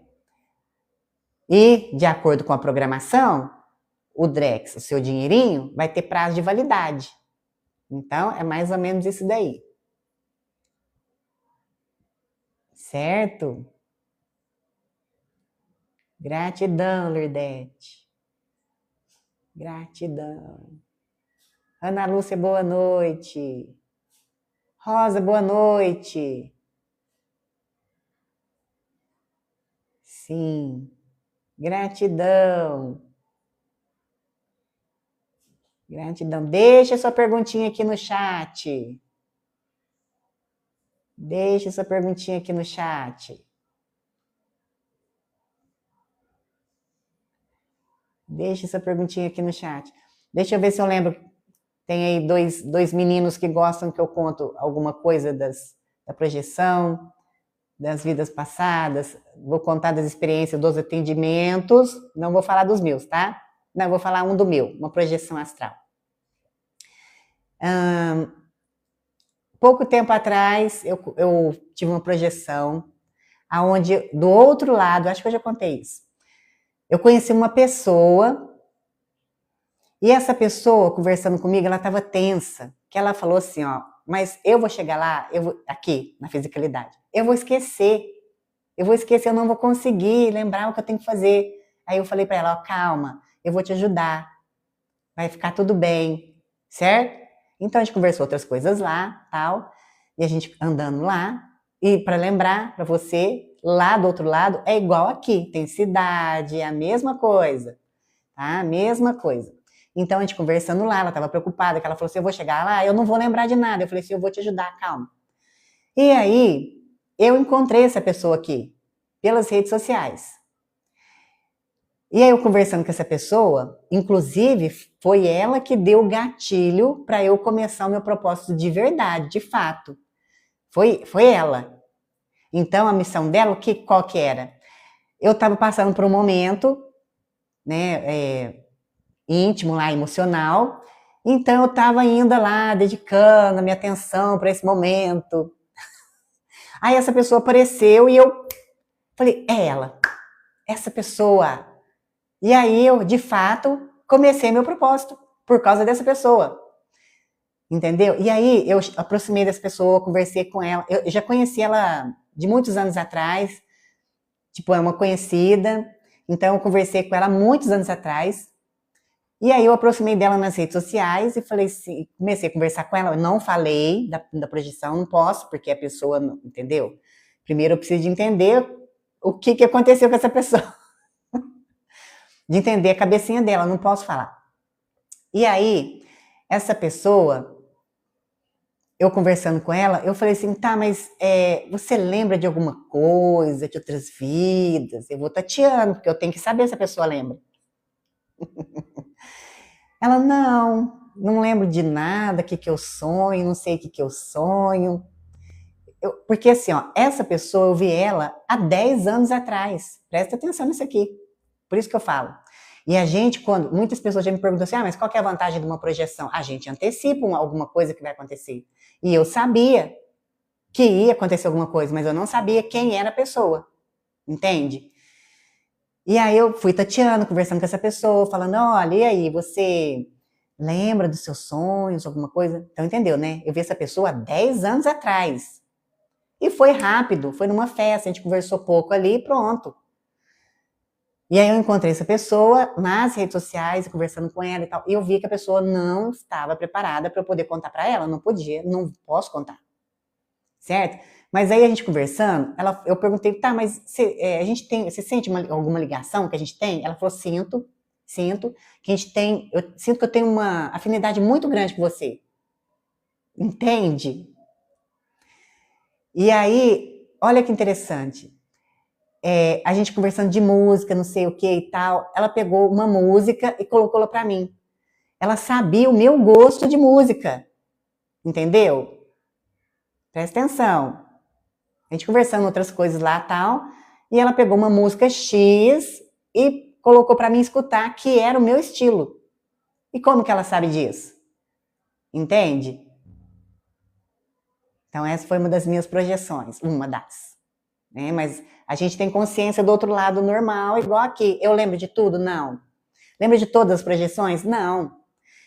E, de acordo com a programação, o Drex, o seu dinheirinho, vai ter prazo de validade. Então, é mais ou menos isso daí. Certo? Gratidão, Lourdete. Gratidão. Ana Lúcia, boa noite. Rosa, boa noite. Sim. Gratidão. Gratidão. Deixa sua perguntinha aqui no chat. Deixa sua perguntinha aqui no chat. Deixa essa perguntinha aqui no chat. Deixa eu ver se eu lembro. Tem aí dois meninos que gostam que eu conto alguma coisa da projeção, das vidas passadas. Vou contar das experiências dos atendimentos. Não vou falar dos meus, tá? Não, vou falar um do meu, uma projeção astral. Pouco tempo atrás, eu tive uma projeção, aonde do outro lado, acho que eu já contei isso, eu conheci uma pessoa, e essa pessoa, conversando comigo, ela estava tensa, que ela falou assim, ó, mas eu vou chegar lá, aqui, na fisicalidade, eu vou esquecer, eu não vou conseguir lembrar o que eu tenho que fazer. Aí eu falei para ela, ó, calma, eu vou te ajudar, vai ficar tudo bem, certo? Então a gente conversou outras coisas lá, tal, e a gente andando lá, e para lembrar para você, lá do outro lado é igual aqui, tem cidade, é a mesma coisa, tá? A mesma coisa. Então a gente conversando lá, ela estava preocupada, que ela falou assim, eu vou chegar lá, eu não vou lembrar de nada. Eu falei assim, eu vou te ajudar, calma. E aí, eu encontrei essa pessoa aqui, pelas redes sociais. E aí eu conversando com essa pessoa, inclusive foi ela que deu o gatilho para eu começar o meu propósito de verdade, de fato. Foi ela. Então a missão dela, qual que era? Eu estava passando por um momento, né, íntimo lá, emocional, então eu estava ainda lá, dedicando a minha atenção para esse momento. Aí essa pessoa apareceu e eu falei, é ela, essa pessoa. E aí eu, de fato, comecei meu propósito por causa dessa pessoa. Entendeu? E aí eu aproximei dessa pessoa, conversei com ela. Eu já conheci ela de muitos anos atrás, tipo, é uma conhecida. Então eu conversei com ela muitos anos atrás. E aí eu aproximei dela nas redes sociais e falei assim, comecei a conversar com ela. Eu não falei da projeção, não posso, porque a pessoa, não, entendeu? Primeiro eu preciso de entender o que aconteceu com essa pessoa. De entender a cabecinha dela, não posso falar. E aí, essa pessoa, eu conversando com ela, eu falei assim, tá, mas você lembra de alguma coisa, de outras vidas? Eu vou tateando, porque eu tenho que saber se a pessoa lembra. Ela, não lembro de nada, o que eu sonho, não sei o que eu sonho. Porque assim, ó, essa pessoa, eu vi ela há 10 anos atrás. Presta atenção nisso aqui. Por isso que eu falo. E a gente, muitas pessoas já me perguntam assim, mas qual que é a vantagem de uma projeção? A gente antecipa alguma coisa que vai acontecer. E eu sabia que ia acontecer alguma coisa, mas eu não sabia quem era a pessoa. Entende? E aí eu fui tateando, conversando com essa pessoa, falando, olha, e aí, você lembra dos seus sonhos, alguma coisa? Então, entendeu, né? Eu vi essa pessoa há 10 anos atrás. E foi rápido, foi numa festa, a gente conversou pouco ali e pronto. E aí eu encontrei essa pessoa nas redes sociais, conversando com ela e tal, e eu vi que a pessoa não estava preparada para eu poder contar para ela, não podia, não posso contar, certo? Mas aí a gente conversando, eu perguntei, tá, mas você sente alguma ligação que a gente tem? Ela falou, sinto, que a gente tem, eu sinto que eu tenho uma afinidade muito grande com você, entende? E aí, olha que interessante, a gente conversando de música, não sei o que e tal, ela pegou uma música e colocou para mim. Ela sabia o meu gosto de música, entendeu? Presta atenção. A gente conversando outras coisas lá e tal, e ela pegou uma música X e colocou para mim escutar, que era o meu estilo. E como que ela sabe disso? Entende? Então essa foi uma das minhas projeções, uma das. Né? Mas a gente tem consciência do outro lado normal, igual aqui. Eu lembro de tudo? Não. Lembro de todas as projeções? Não.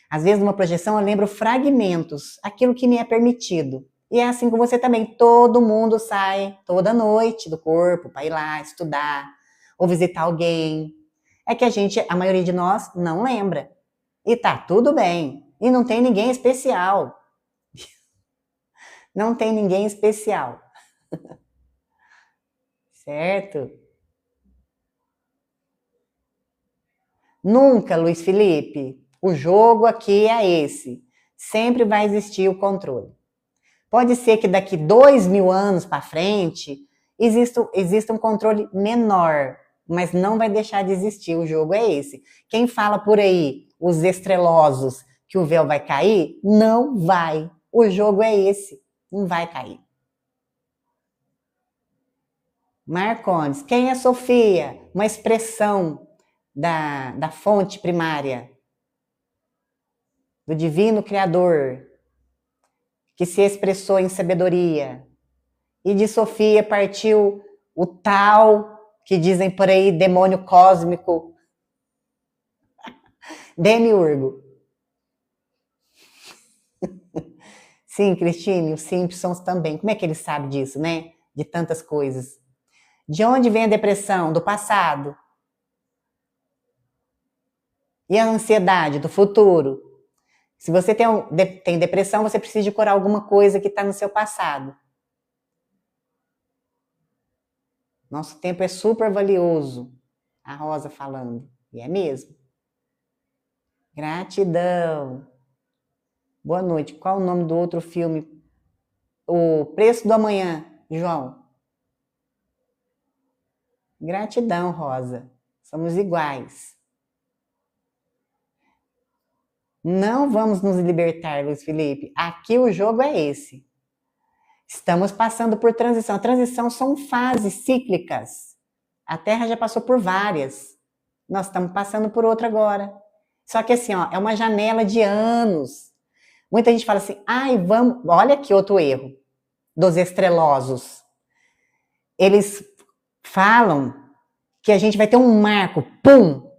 Às vezes, numa projeção, eu lembro fragmentos, aquilo que me é permitido. E é assim com você também. Todo mundo sai toda noite do corpo para ir lá estudar ou visitar alguém. É que a maioria de nós, não lembra. E tá tudo bem. E não tem ninguém especial. Não tem ninguém especial. Certo? Nunca, Luiz Felipe. O jogo aqui é esse. Sempre vai existir o controle. Pode ser que daqui 2.000 anos para frente exista um controle menor, mas não vai deixar de existir. O jogo é esse. Quem fala por aí, os estrelosos, que o véu vai cair, não vai. O jogo é esse. Não vai cair. Marcondes, quem é Sofia? Uma expressão da fonte primária, do divino criador. que se expressou em sabedoria. E de Sofia partiu o tal, que dizem por aí, demônio cósmico, Demiurgo. Sim, Cristine, os Simpsons também. Como é que ele sabe disso, né? De tantas coisas. De onde vem a depressão? Do passado. E a ansiedade? Do futuro. Se você tem depressão, você precisa de curar alguma coisa que está no seu passado. Nosso tempo é super valioso. A Rosa falando. E é mesmo. Gratidão. Boa noite. Qual o nome do outro filme? O Preço do Amanhã, João. Gratidão, Rosa. Somos iguais. Não vamos nos libertar, Luiz Felipe. Aqui o jogo é esse. Estamos passando por transição. A transição são fases cíclicas. A Terra já passou por várias. Nós estamos passando por outra agora. Só que assim, ó, é uma janela de anos. Muita gente fala assim, ai, vamos... Olha aqui outro erro dos estrelosos. Eles falam que a gente vai ter um marco, pum,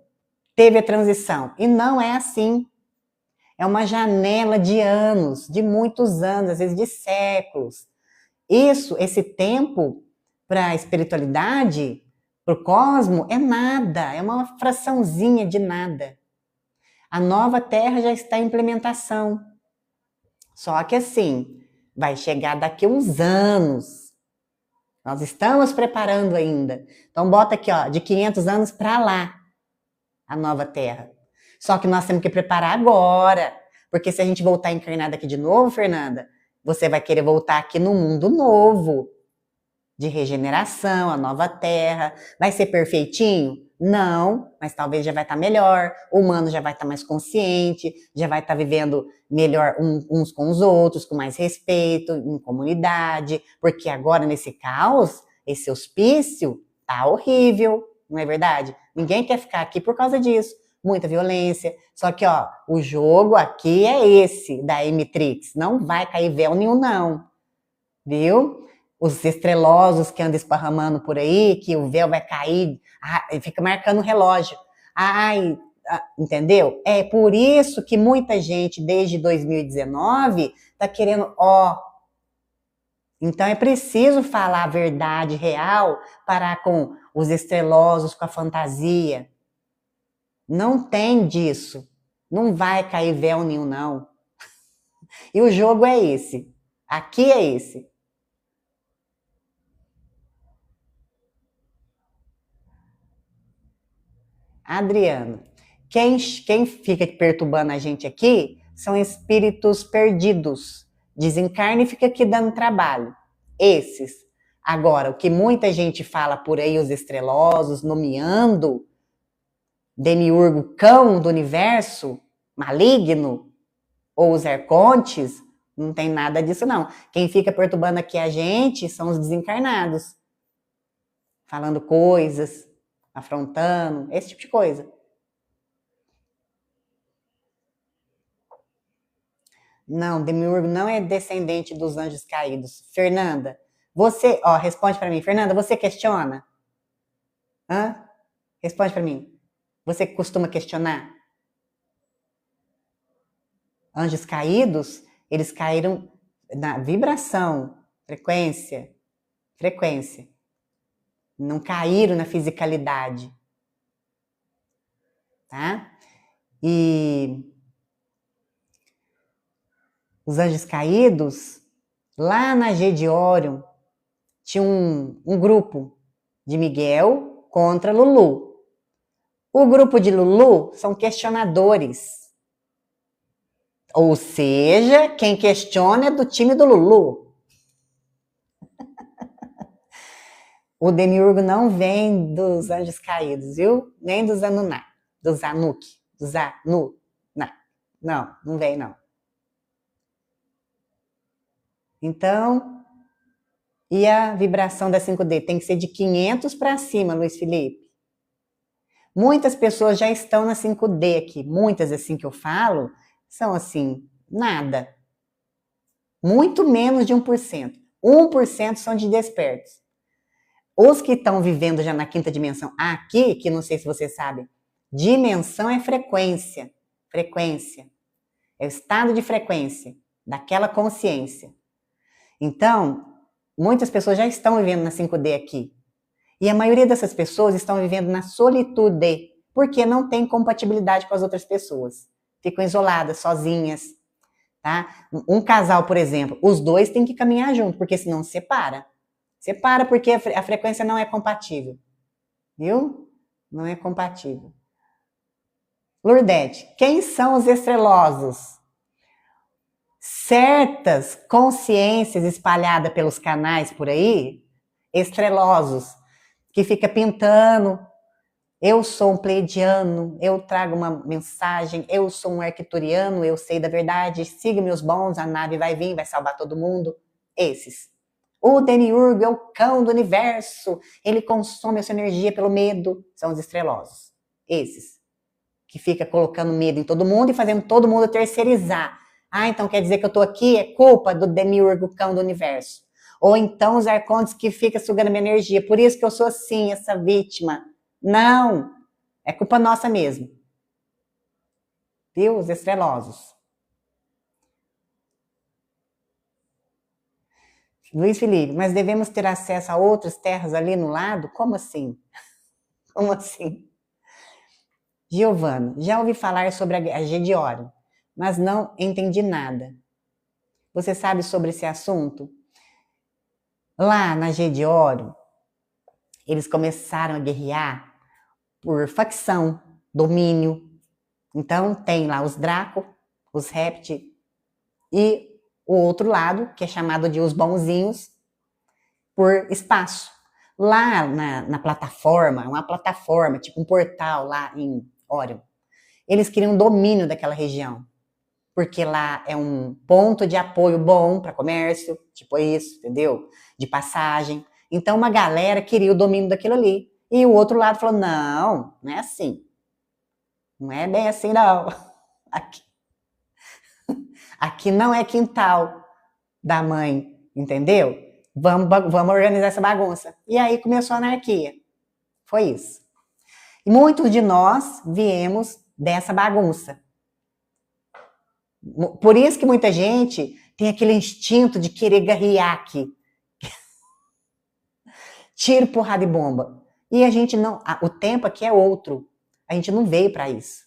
teve a transição. E não é assim. É uma janela de anos, de muitos anos, às vezes de séculos. Esse tempo para a espiritualidade, para o cosmo, é nada, é uma fraçãozinha de nada. A nova Terra já está em implementação. Só que assim, vai chegar daqui a uns anos. Nós estamos preparando ainda. Então bota aqui, ó, de 500 anos para lá, a nova Terra. Só que nós temos que preparar agora. Porque se a gente voltar encarnada aqui de novo, Fernanda, você vai querer voltar aqui no mundo novo. De regeneração, a nova Terra. Vai ser perfeitinho? Não, mas talvez já vai estar melhor. O humano já vai estar mais consciente, já vai estar vivendo melhor uns com os outros, com mais respeito, em comunidade. Porque agora, nesse caos, esse hospício tá horrível, não é verdade? Ninguém quer ficar aqui por causa disso. Muita violência. Só que, ó, o jogo aqui é esse, da Emitrix. Não vai cair véu nenhum, não. Viu? Os estrelosos que andam esparramando por aí, que o véu vai cair, fica marcando o relógio. Ai, entendeu? É por isso que muita gente, desde 2019, tá querendo, Então é preciso falar a verdade real, parar com os estrelosos, com a fantasia. Não tem disso. Não vai cair véu nenhum, não. E o jogo é esse. Aqui é esse. Adriano, quem fica perturbando a gente aqui são espíritos perdidos. Desencarne e fica aqui dando trabalho. Esses. Agora, o que muita gente fala por aí, os estrelosos, nomeando Demiurgo, cão do universo, maligno, ou os arcontes, não tem nada disso não. Quem fica perturbando aqui a gente são os desencarnados. Falando coisas, afrontando, esse tipo de coisa. Não, Demiurgo não é descendente dos anjos caídos. Fernanda, você, responde para mim. Fernanda, você questiona? Hã? Responde para mim. Você costuma questionar? Anjos caídos, eles caíram na vibração, frequência. Não caíram na fisicalidade. Tá? E os anjos caídos, lá na G de Órion, tinha um grupo de Miguel contra Lulu. O grupo de Lulu são questionadores. Ou seja, quem questiona é do time do Lulu. O Demiurgo não vem dos anjos caídos, viu? Nem dos Anunnaki, dos Anuki, dos Anu. Não vem não. Então, e a vibração da 5D? Tem que ser de 500 para cima, Luiz Felipe. Muitas pessoas já estão na 5D aqui. Muitas, assim, que eu falo, são assim, nada. Muito menos de 1%. 1% são de despertos. Os que estão vivendo já na quinta dimensão, aqui, que não sei se você sabe, dimensão é frequência. Frequência. É o estado de frequência daquela consciência. Então, muitas pessoas já estão vivendo na 5D aqui. E a maioria dessas pessoas estão vivendo na solitude, porque não tem compatibilidade com as outras pessoas. Ficam isoladas, sozinhas. Tá? Um casal, por exemplo, os dois têm que caminhar junto, porque senão se separa. Separa porque a frequência não é compatível. Viu? Não é compatível. Lourdete, quem são os estrelosos? Certas consciências espalhadas pelos canais por aí, estrelosos, que fica pintando, eu sou um pleiadiano, eu trago uma mensagem, eu sou um arcturiano, eu sei da verdade, siga meus bons, a nave vai vir, vai salvar todo mundo. Esses. O Demiurgo é o cão do universo, ele consome a sua energia pelo medo, são os estrelosos. Esses. Que fica colocando medo em todo mundo e fazendo todo mundo terceirizar. Ah, então quer dizer que eu tô aqui? É culpa do Demiurgo, cão do universo. Ou então os arcontes que ficam sugando minha energia. Por isso que eu sou assim, essa vítima. Não! É culpa nossa mesmo. Viu? Os estrelosos. Luiz Felipe, mas devemos ter acesso a outras terras ali no lado? Como assim? Como assim? Giovana, já ouvi falar sobre a G de Órion, mas não entendi nada. Você sabe sobre esse assunto? Lá na G de Órion, eles começaram a guerrear por facção, domínio. Então tem lá os Draco, os Rept e o outro lado, que é chamado de os bonzinhos, por espaço. Lá na plataforma, uma plataforma, tipo um portal lá em Órion, eles queriam domínio daquela região, porque lá é um ponto de apoio bom para comércio, tipo isso, entendeu? De passagem. Então uma galera queria o domínio daquilo ali. E o outro lado falou, não é assim. Não é bem assim, não. Aqui, aqui não é quintal da mãe, entendeu? Vamos organizar essa bagunça. E aí começou a anarquia. Foi isso. E muitos de nós viemos dessa bagunça. Por isso que muita gente tem aquele instinto de querer guerrear aqui. Tiro, porrada e bomba. E a gente não... O tempo aqui é outro. A gente não veio para isso.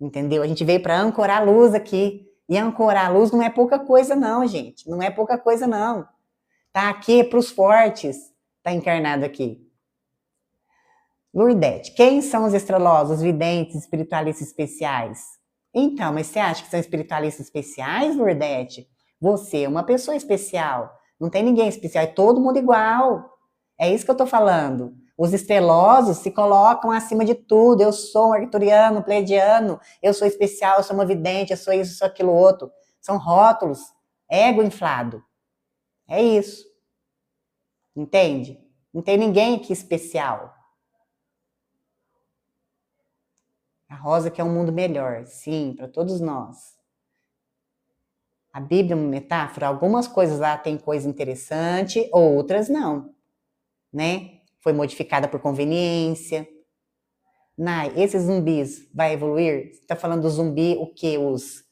Entendeu? A gente veio para ancorar a luz aqui. E ancorar a luz não é pouca coisa não, gente. Não é pouca coisa não. Tá aqui para os fortes. Tá encarnado aqui. Lourdete, quem são os estrelosos, videntes, espiritualistas especiais? Então, mas você acha que são espiritualistas especiais, Lourdete? Você é uma pessoa especial. Não tem ninguém especial, é todo mundo igual. É isso que eu tô falando. Os estrelosos se colocam acima de tudo. Eu sou um arcturiano, pleiadiano, eu sou especial, eu sou uma vidente, eu sou isso, eu sou aquilo outro. São rótulos, ego inflado. É isso. Entende? Não tem ninguém aqui especial. A Rosa quer um mundo melhor, sim, para todos nós. A Bíblia é uma metáfora, algumas coisas lá tem coisa interessante, outras não, né? Foi modificada por conveniência. Nai, esses zumbis vai evoluir? Você tá falando do zumbi, o quê? Os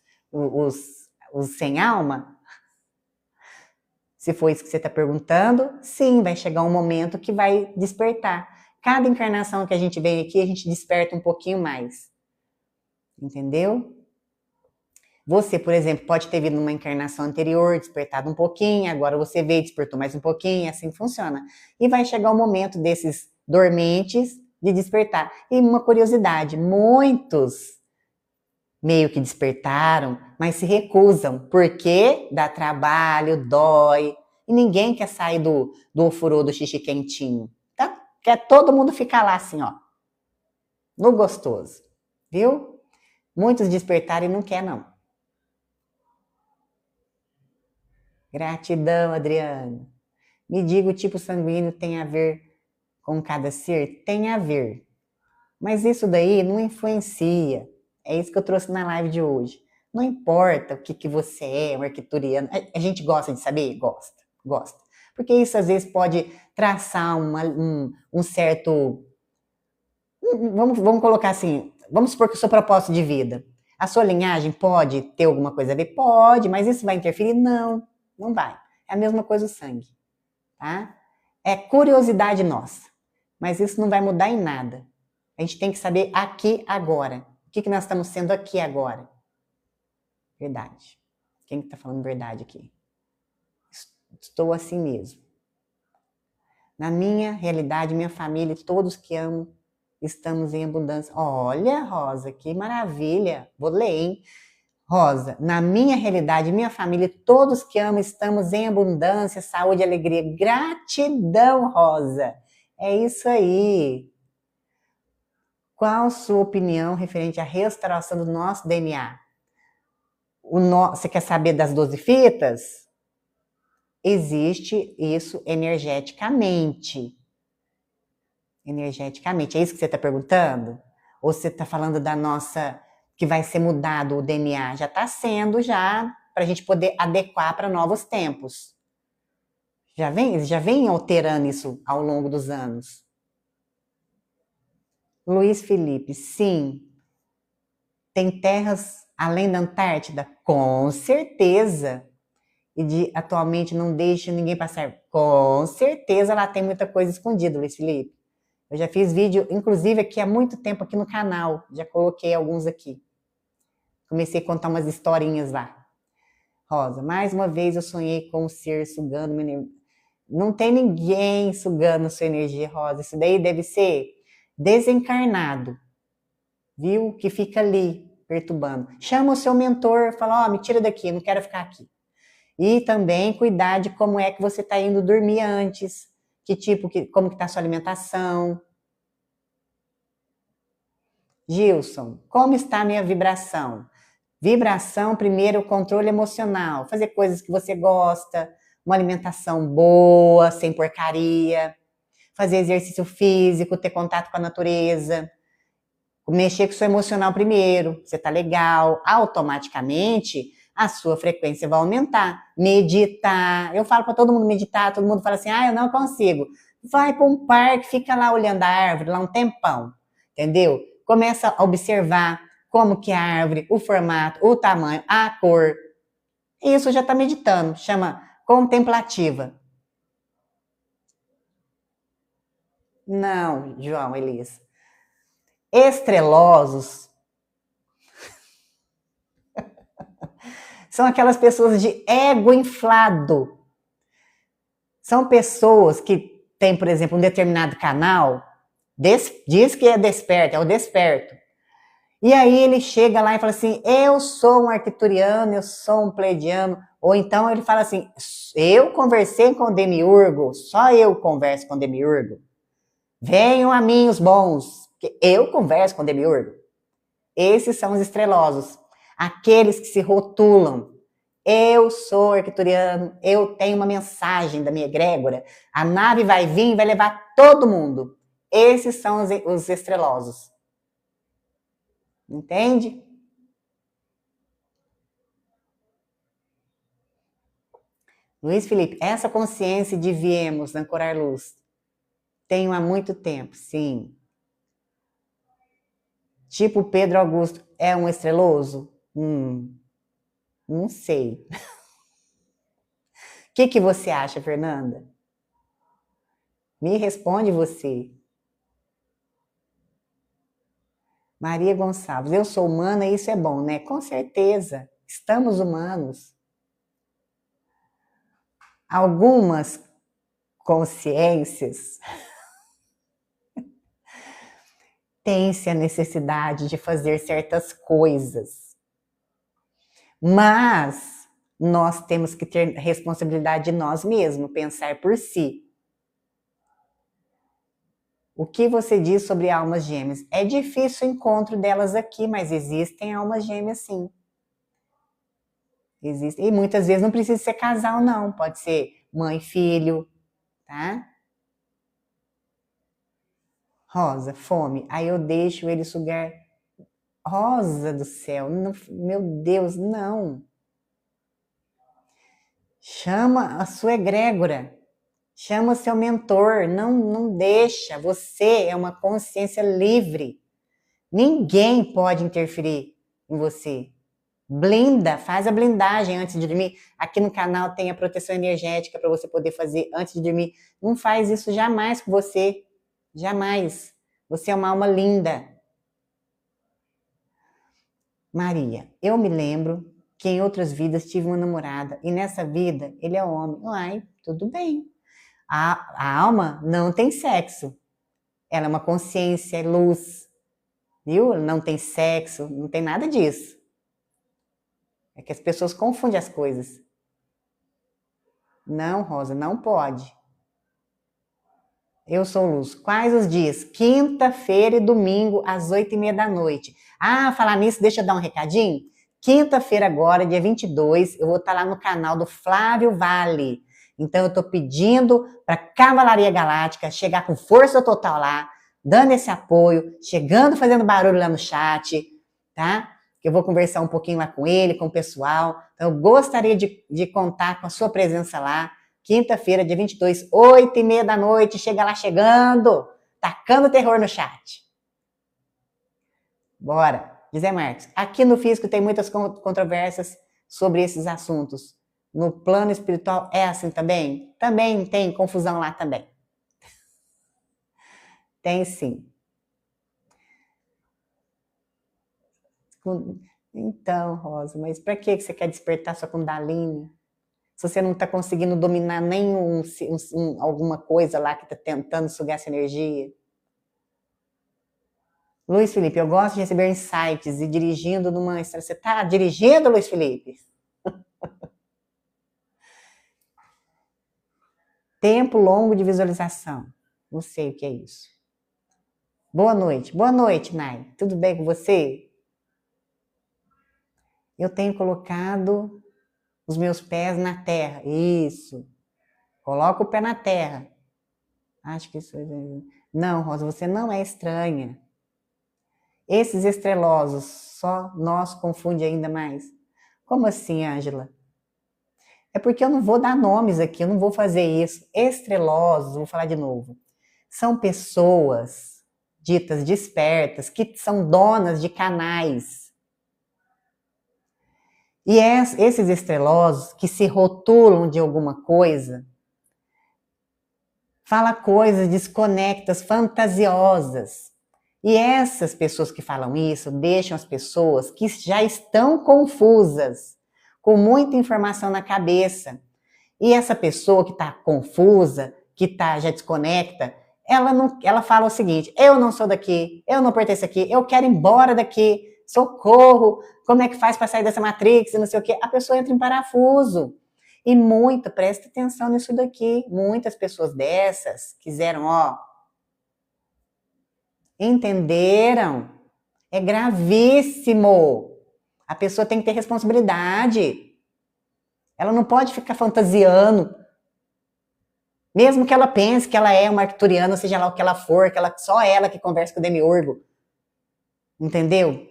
sem alma? Se for isso que você está perguntando, sim, vai chegar um momento que vai despertar. Cada encarnação que a gente vem aqui, a gente desperta um pouquinho mais. Entendeu? Você, por exemplo, pode ter vindo numa encarnação anterior, despertado um pouquinho, agora você veio, despertou mais um pouquinho, assim funciona. E vai chegar o momento desses dormentes de despertar. E uma curiosidade, muitos meio que despertaram, mas se recusam, porque dá trabalho, dói, e ninguém quer sair do ofurô, do xixi quentinho. Tá? Quer todo mundo ficar lá assim, ó, no gostoso, viu? Muitos despertaram e não quer, não. Gratidão, Adriano. Me diga, o tipo sanguíneo tem a ver com cada ser? Tem a ver. Mas isso daí não influencia. É isso que eu trouxe na live de hoje. Não importa o que você é, um arcturiano. A gente gosta de saber? Gosta, gosta. Porque isso às vezes pode traçar um certo. Vamos colocar assim, vamos supor que o seu propósito de vida. A sua linhagem pode ter alguma coisa a ver? Pode, mas isso vai interferir? Não, não vai. É a mesma coisa o sangue, tá? É curiosidade nossa, mas isso não vai mudar em nada. A gente tem que saber aqui, agora. O que nós estamos sendo aqui agora? Verdade. Quem que tá falando verdade aqui? Estou assim mesmo. Na minha realidade, minha família, todos que amo, estamos em abundância. Olha, Rosa, que maravilha. Vou ler, hein? Rosa, na minha realidade, minha família, todos que amo, estamos em abundância, saúde, alegria. Gratidão, Rosa. É isso aí. Qual a sua opinião referente à restauração do nosso DNA? Você quer saber das 12 fitas? Existe isso energeticamente. Energeticamente. É isso que você está perguntando? Ou você está falando da nossa, que vai ser mudado o DNA? Já está sendo, já, para a gente poder adequar para novos tempos. Já vem alterando isso ao longo dos anos. Luiz Felipe, sim. Tem terras além da Antártida? Com certeza. E atualmente não deixa ninguém passar? Com certeza lá tem muita coisa escondida, Luiz Felipe. Eu já fiz vídeo, inclusive aqui há muito tempo aqui no canal, já coloquei alguns aqui. Comecei a contar umas historinhas lá. Rosa, mais uma vez eu sonhei com um ser sugando minha energia. Não tem ninguém sugando sua energia, Rosa. Isso daí deve ser desencarnado, viu? Que fica ali, perturbando. Chama o seu mentor, fala, me tira daqui, não quero ficar aqui. E também cuidar de como é que você está indo dormir antes, como que está a sua alimentação. Gilson, como está a minha vibração? Vibração, primeiro, o controle emocional. Fazer coisas que você gosta, uma alimentação boa, sem porcaria, fazer exercício físico, ter contato com a natureza, mexer com o seu emocional primeiro, você tá legal, automaticamente a sua frequência vai aumentar. Meditar, eu falo para todo mundo meditar, todo mundo fala assim, eu não consigo. Vai para um parque, fica lá olhando a árvore, lá um tempão, entendeu? Começa a observar como que é a árvore, o formato, o tamanho, a cor. Isso já está meditando, chama contemplativa. Não, João, Elisa. Estrelosos são aquelas pessoas de ego inflado. São pessoas que têm, por exemplo, um determinado canal, diz que é desperto, é o desperto. E aí ele chega lá e fala assim, eu sou um arcturiano, eu sou um pleiadiano. Ou então ele fala assim, eu conversei com o Demiurgo, só eu converso com o Demiurgo. Venham a mim os bons, que eu converso com o Demiurgo. Esses são os estrelosos, aqueles que se rotulam. Eu sou arcturiano, eu tenho uma mensagem da minha egrégora, a nave vai vir e vai levar todo mundo. Esses são os estrelosos. Entende? Luiz Felipe, essa consciência de viemos ancorar luz, tenho há muito tempo, sim. Tipo Pedro Augusto, é um estreloso? Não sei. O que você acha, Fernanda? Me responde você. Maria Gonçalves, eu sou humana e isso é bom, né? Com certeza, estamos humanos. Algumas consciências têm-se a necessidade de fazer certas coisas, mas nós temos que ter responsabilidade de nós mesmos, pensar por si. O que você diz sobre almas gêmeas? É difícil o encontro delas aqui, mas existem almas gêmeas sim. Existem. E muitas vezes não precisa ser casal, não. Pode ser mãe e filho, tá? Rosa, fome. Aí eu deixo ele sugar. Rosa do céu, não, meu Deus, não. Chama a sua egrégora. Chama o seu mentor. Não deixa. Você é uma consciência livre. Ninguém pode interferir em você. Blinda, faz a blindagem antes de dormir. Aqui no canal tem a proteção energética para você poder fazer antes de dormir. Não faz isso jamais com você. Jamais. Você é uma alma linda. Maria, eu me lembro que em outras vidas tive uma namorada e nessa vida ele é homem. Uai, tudo bem. A alma não tem sexo. Ela é uma consciência, é luz. Viu? Não tem sexo, não tem nada disso. É que as pessoas confundem as coisas. Não, Rosa, não pode. Eu sou luz. Quais os dias? Quinta-feira e domingo, às 8h30 da noite. Ah, falar nisso, deixa eu dar um recadinho. Quinta-feira agora, dia 22, eu vou estar lá no canal do Flávio Vale. Então eu estou pedindo para a Cavalaria Galáctica chegar com força total lá, dando esse apoio, chegando, fazendo barulho lá no chat, tá? Eu vou conversar um pouquinho lá com ele, com o pessoal. Então eu gostaria de contar com a sua presença lá. Quinta-feira, dia 22, 8h30 da noite, chega lá chegando, tacando terror no chat. Bora, José Marcos. Aqui no físico tem muitas controvérsias sobre esses assuntos. No plano espiritual é assim também? Também tem confusão lá também. Tem sim. Então, Rosa, mas para que você quer despertar sua Kundalini? Se você não está conseguindo dominar nenhum, alguma coisa lá que está tentando sugar essa energia. Luiz Felipe, eu gosto de receber insights e dirigindo numa estrada. Você está dirigindo, Luiz Felipe? Tempo longo de visualização. Não sei o que é isso. Boa noite, Nai. Tudo bem com você? Eu tenho colocado os meus pés na terra. Isso. Coloca o pé na terra. Acho que isso... Não, Rosa, você não é estranha. Esses estrelosos, só nós confunde ainda mais. Como assim, Ângela? É porque eu não vou dar nomes aqui, eu não vou fazer isso. Estrelosos, vou falar de novo. São pessoas ditas despertas, que são donas de canais. E esses estrelosos que se rotulam de alguma coisa, fala coisas desconectas, fantasiosas. E essas pessoas que falam isso deixam as pessoas que já estão confusas, com muita informação na cabeça. E essa pessoa que está confusa, que já desconecta, ela fala o seguinte: eu não sou daqui, eu não pertenço aqui, eu quero ir embora daqui, socorro, como é que faz para sair dessa matrix e não sei o quê. A pessoa entra em parafuso. E presta atenção nisso daqui, muitas pessoas dessas quiseram, entenderam? É gravíssimo. A pessoa tem que ter responsabilidade. Ela não pode ficar fantasiando. Mesmo que ela pense que ela é uma arcturiana, seja lá o que ela for, só ela que conversa com o demiurgo. Entendeu?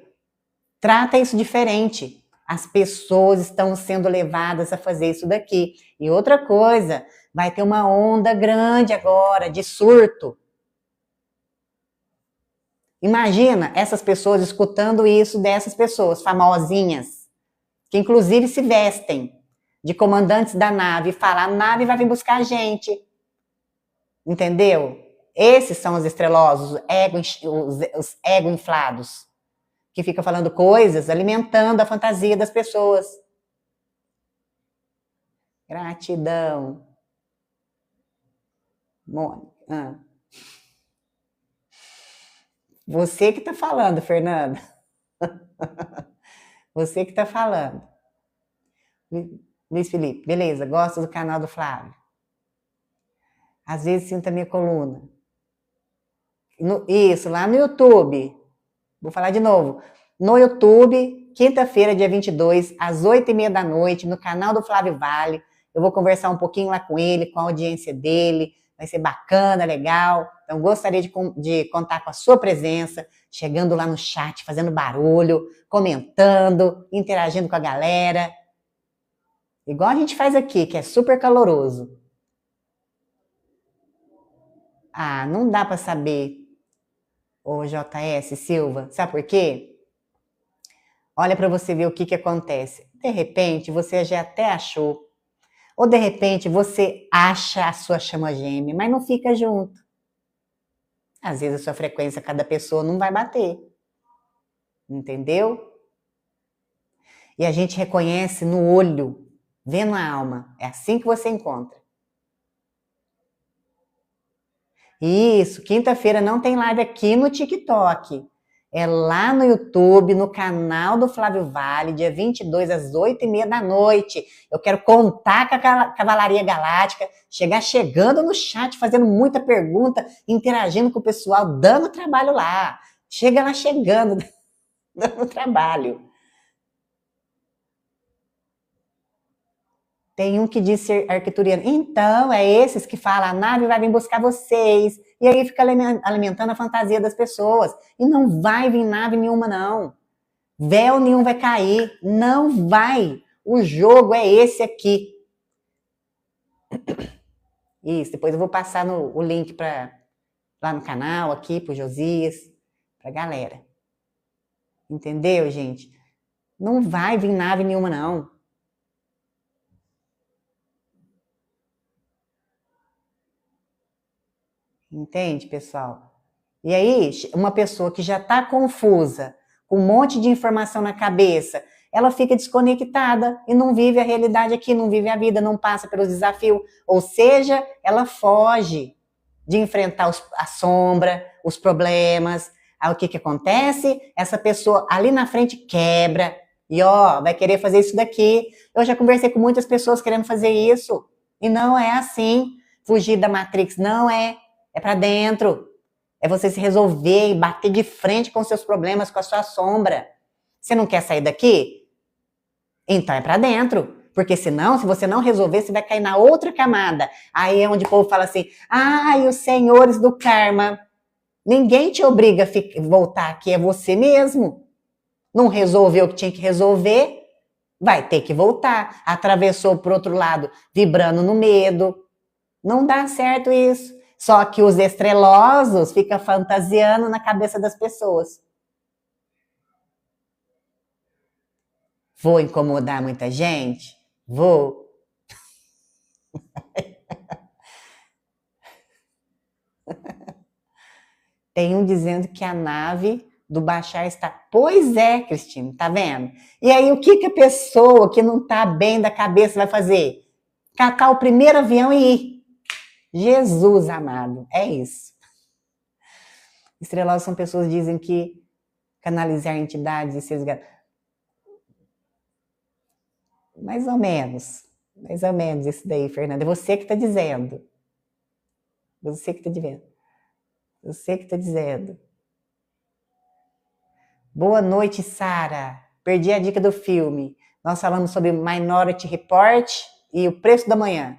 Trata isso diferente. As pessoas estão sendo levadas a fazer isso daqui. E outra coisa, vai ter uma onda grande agora de surto. Imagina essas pessoas escutando isso dessas pessoas famosinhas, que inclusive se vestem de comandantes da nave e falam: a nave vai vir buscar a gente. Entendeu? Esses são os estrelosos, os ego inflados, que ficam falando coisas, alimentando a fantasia das pessoas. Gratidão. Mônica. Você que está falando, Fernanda. Você que está falando. Luiz Felipe, beleza, gosta do canal do Flávio. Às vezes sinto a minha coluna. Isso, lá no YouTube. Vou falar de novo. No YouTube, quinta-feira, dia 22, às 8h30 da noite, no canal do Flávio Vale. Eu vou conversar um pouquinho lá com ele, com a audiência dele, vai ser bacana, legal. Então, gostaria de contar com a sua presença, chegando lá no chat, fazendo barulho, comentando, interagindo com a galera. Igual a gente faz aqui, que é super caloroso. Ah, não dá para saber, ô JS Silva. Sabe por quê? Olha para você ver o que acontece. De repente, você já até achou. Ou de repente, você acha a sua chama gêmea, mas não fica junto. Às vezes a sua frequência, cada pessoa não vai bater. Entendeu? E a gente reconhece no olho, vendo a alma. É assim que você encontra. Isso, quinta-feira não tem live aqui no TikTok. É lá no YouTube, no canal do Flávio Vale, dia 22 às 8h30 da noite. Eu quero contar com a Cavalaria Galáctica, chegar chegando no chat, fazendo muita pergunta, interagindo com o pessoal, dando trabalho lá. Chega lá chegando, dando trabalho. Tem um que diz ser arquituriano. Então, é esses que falam, a nave vai vir buscar vocês. E aí fica alimentando a fantasia das pessoas. E não vai vir nave nenhuma, não. Véu nenhum vai cair. Não vai. O jogo é esse aqui. Isso, depois eu vou passar o link lá no canal, aqui, pro Josias, pra galera. Entendeu, gente? Não vai vir nave nenhuma, não. Entende, pessoal? E aí, uma pessoa que já está confusa, com um monte de informação na cabeça, ela fica desconectada e não vive a realidade aqui, não vive a vida, não passa pelos desafios. Ou seja, ela foge de enfrentar a sombra, os problemas. Aí o que acontece? Essa pessoa ali na frente quebra e vai querer fazer isso daqui. Eu já conversei com muitas pessoas querendo fazer isso e não é assim. Fugir da Matrix não é. É para dentro. É você se resolver e bater de frente com seus problemas, com a sua sombra. Você não quer sair daqui? Então é para dentro. Porque senão, se você não resolver, você vai cair na outra camada. Aí é onde o povo fala assim, ai, os senhores do karma. Ninguém te obriga a voltar aqui, é você mesmo. Não resolveu o que tinha que resolver, vai ter que voltar. Atravessou para o outro lado, vibrando no medo. Não dá certo isso. Só que os estrelosos ficam fantasiando na cabeça das pessoas. Vou incomodar muita gente? Vou. Tem um dizendo que a nave do Bashar está... Pois é, Cristina, tá vendo? E aí, o que a pessoa que não tá bem da cabeça vai fazer? Catar o primeiro avião e ir. Jesus amado, é isso. Estrelosos são pessoas que dizem que canalizar entidades e seres... Mais ou menos isso daí, Fernanda. É você que está dizendo. Você que está dizendo. Você que está dizendo. Boa noite, Sara. Perdi a dica do filme. Nós falamos sobre Minority Report e O Preço da Manhã.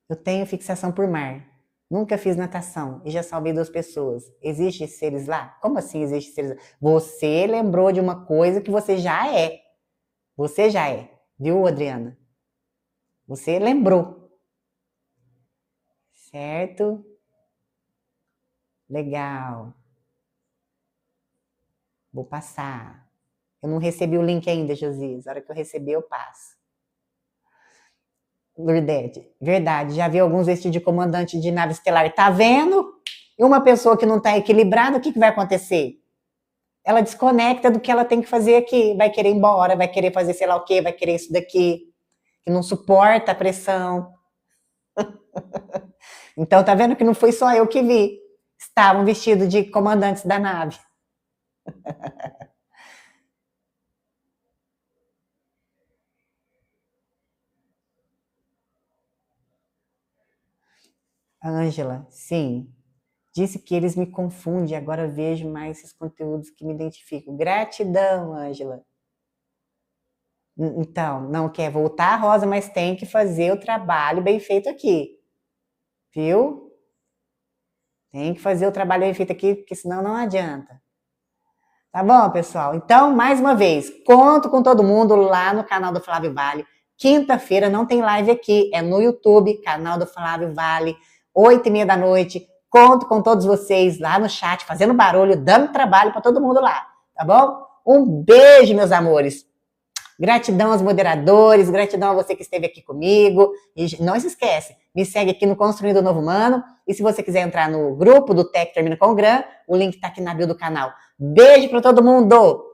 Eu tenho fixação por mar. Nunca fiz natação e já salvei 2 pessoas. Existem seres lá? Como assim existe seres lá? Você lembrou de uma coisa que você já é. Você já é. Viu, Adriana? Você lembrou. Certo? Legal. Vou passar. Eu não recebi o link ainda, Josias. A hora que eu receber, eu passo. Lourdete, verdade. Já vi alguns vestidos de comandante de nave estelar. Tá vendo? E uma pessoa que não está equilibrada, o que vai acontecer? Ela desconecta do que ela tem que fazer aqui. Vai querer ir embora, vai querer fazer sei lá o quê, vai querer isso daqui. Que não suporta a pressão. Então, tá vendo que não foi só eu que vi. Estavam vestidos de comandantes da nave. Ângela, sim. Disse que eles me confundem, agora vejo mais esses conteúdos que me identificam. Gratidão, Ângela. Então, não quer voltar, Rosa, mas tem que fazer o trabalho bem feito aqui. Viu? Tem que fazer o trabalho bem feito aqui, porque senão não adianta. Tá bom, pessoal? Então, mais uma vez, conto com todo mundo lá no canal do Flávio Vale. Quinta-feira não tem live aqui, é no YouTube, canal do Flávio Vale, 8h30 da noite. Conto com todos vocês lá no chat, fazendo barulho, dando trabalho para todo mundo lá, tá bom? Um beijo, meus amores. Gratidão aos moderadores, gratidão a você que esteve aqui comigo. E não se esquece, me segue aqui no Construindo o Novo Humano. E se você quiser entrar no grupo do Tech Termina com Gran, o link está aqui na bio do canal. Beijo para todo mundo!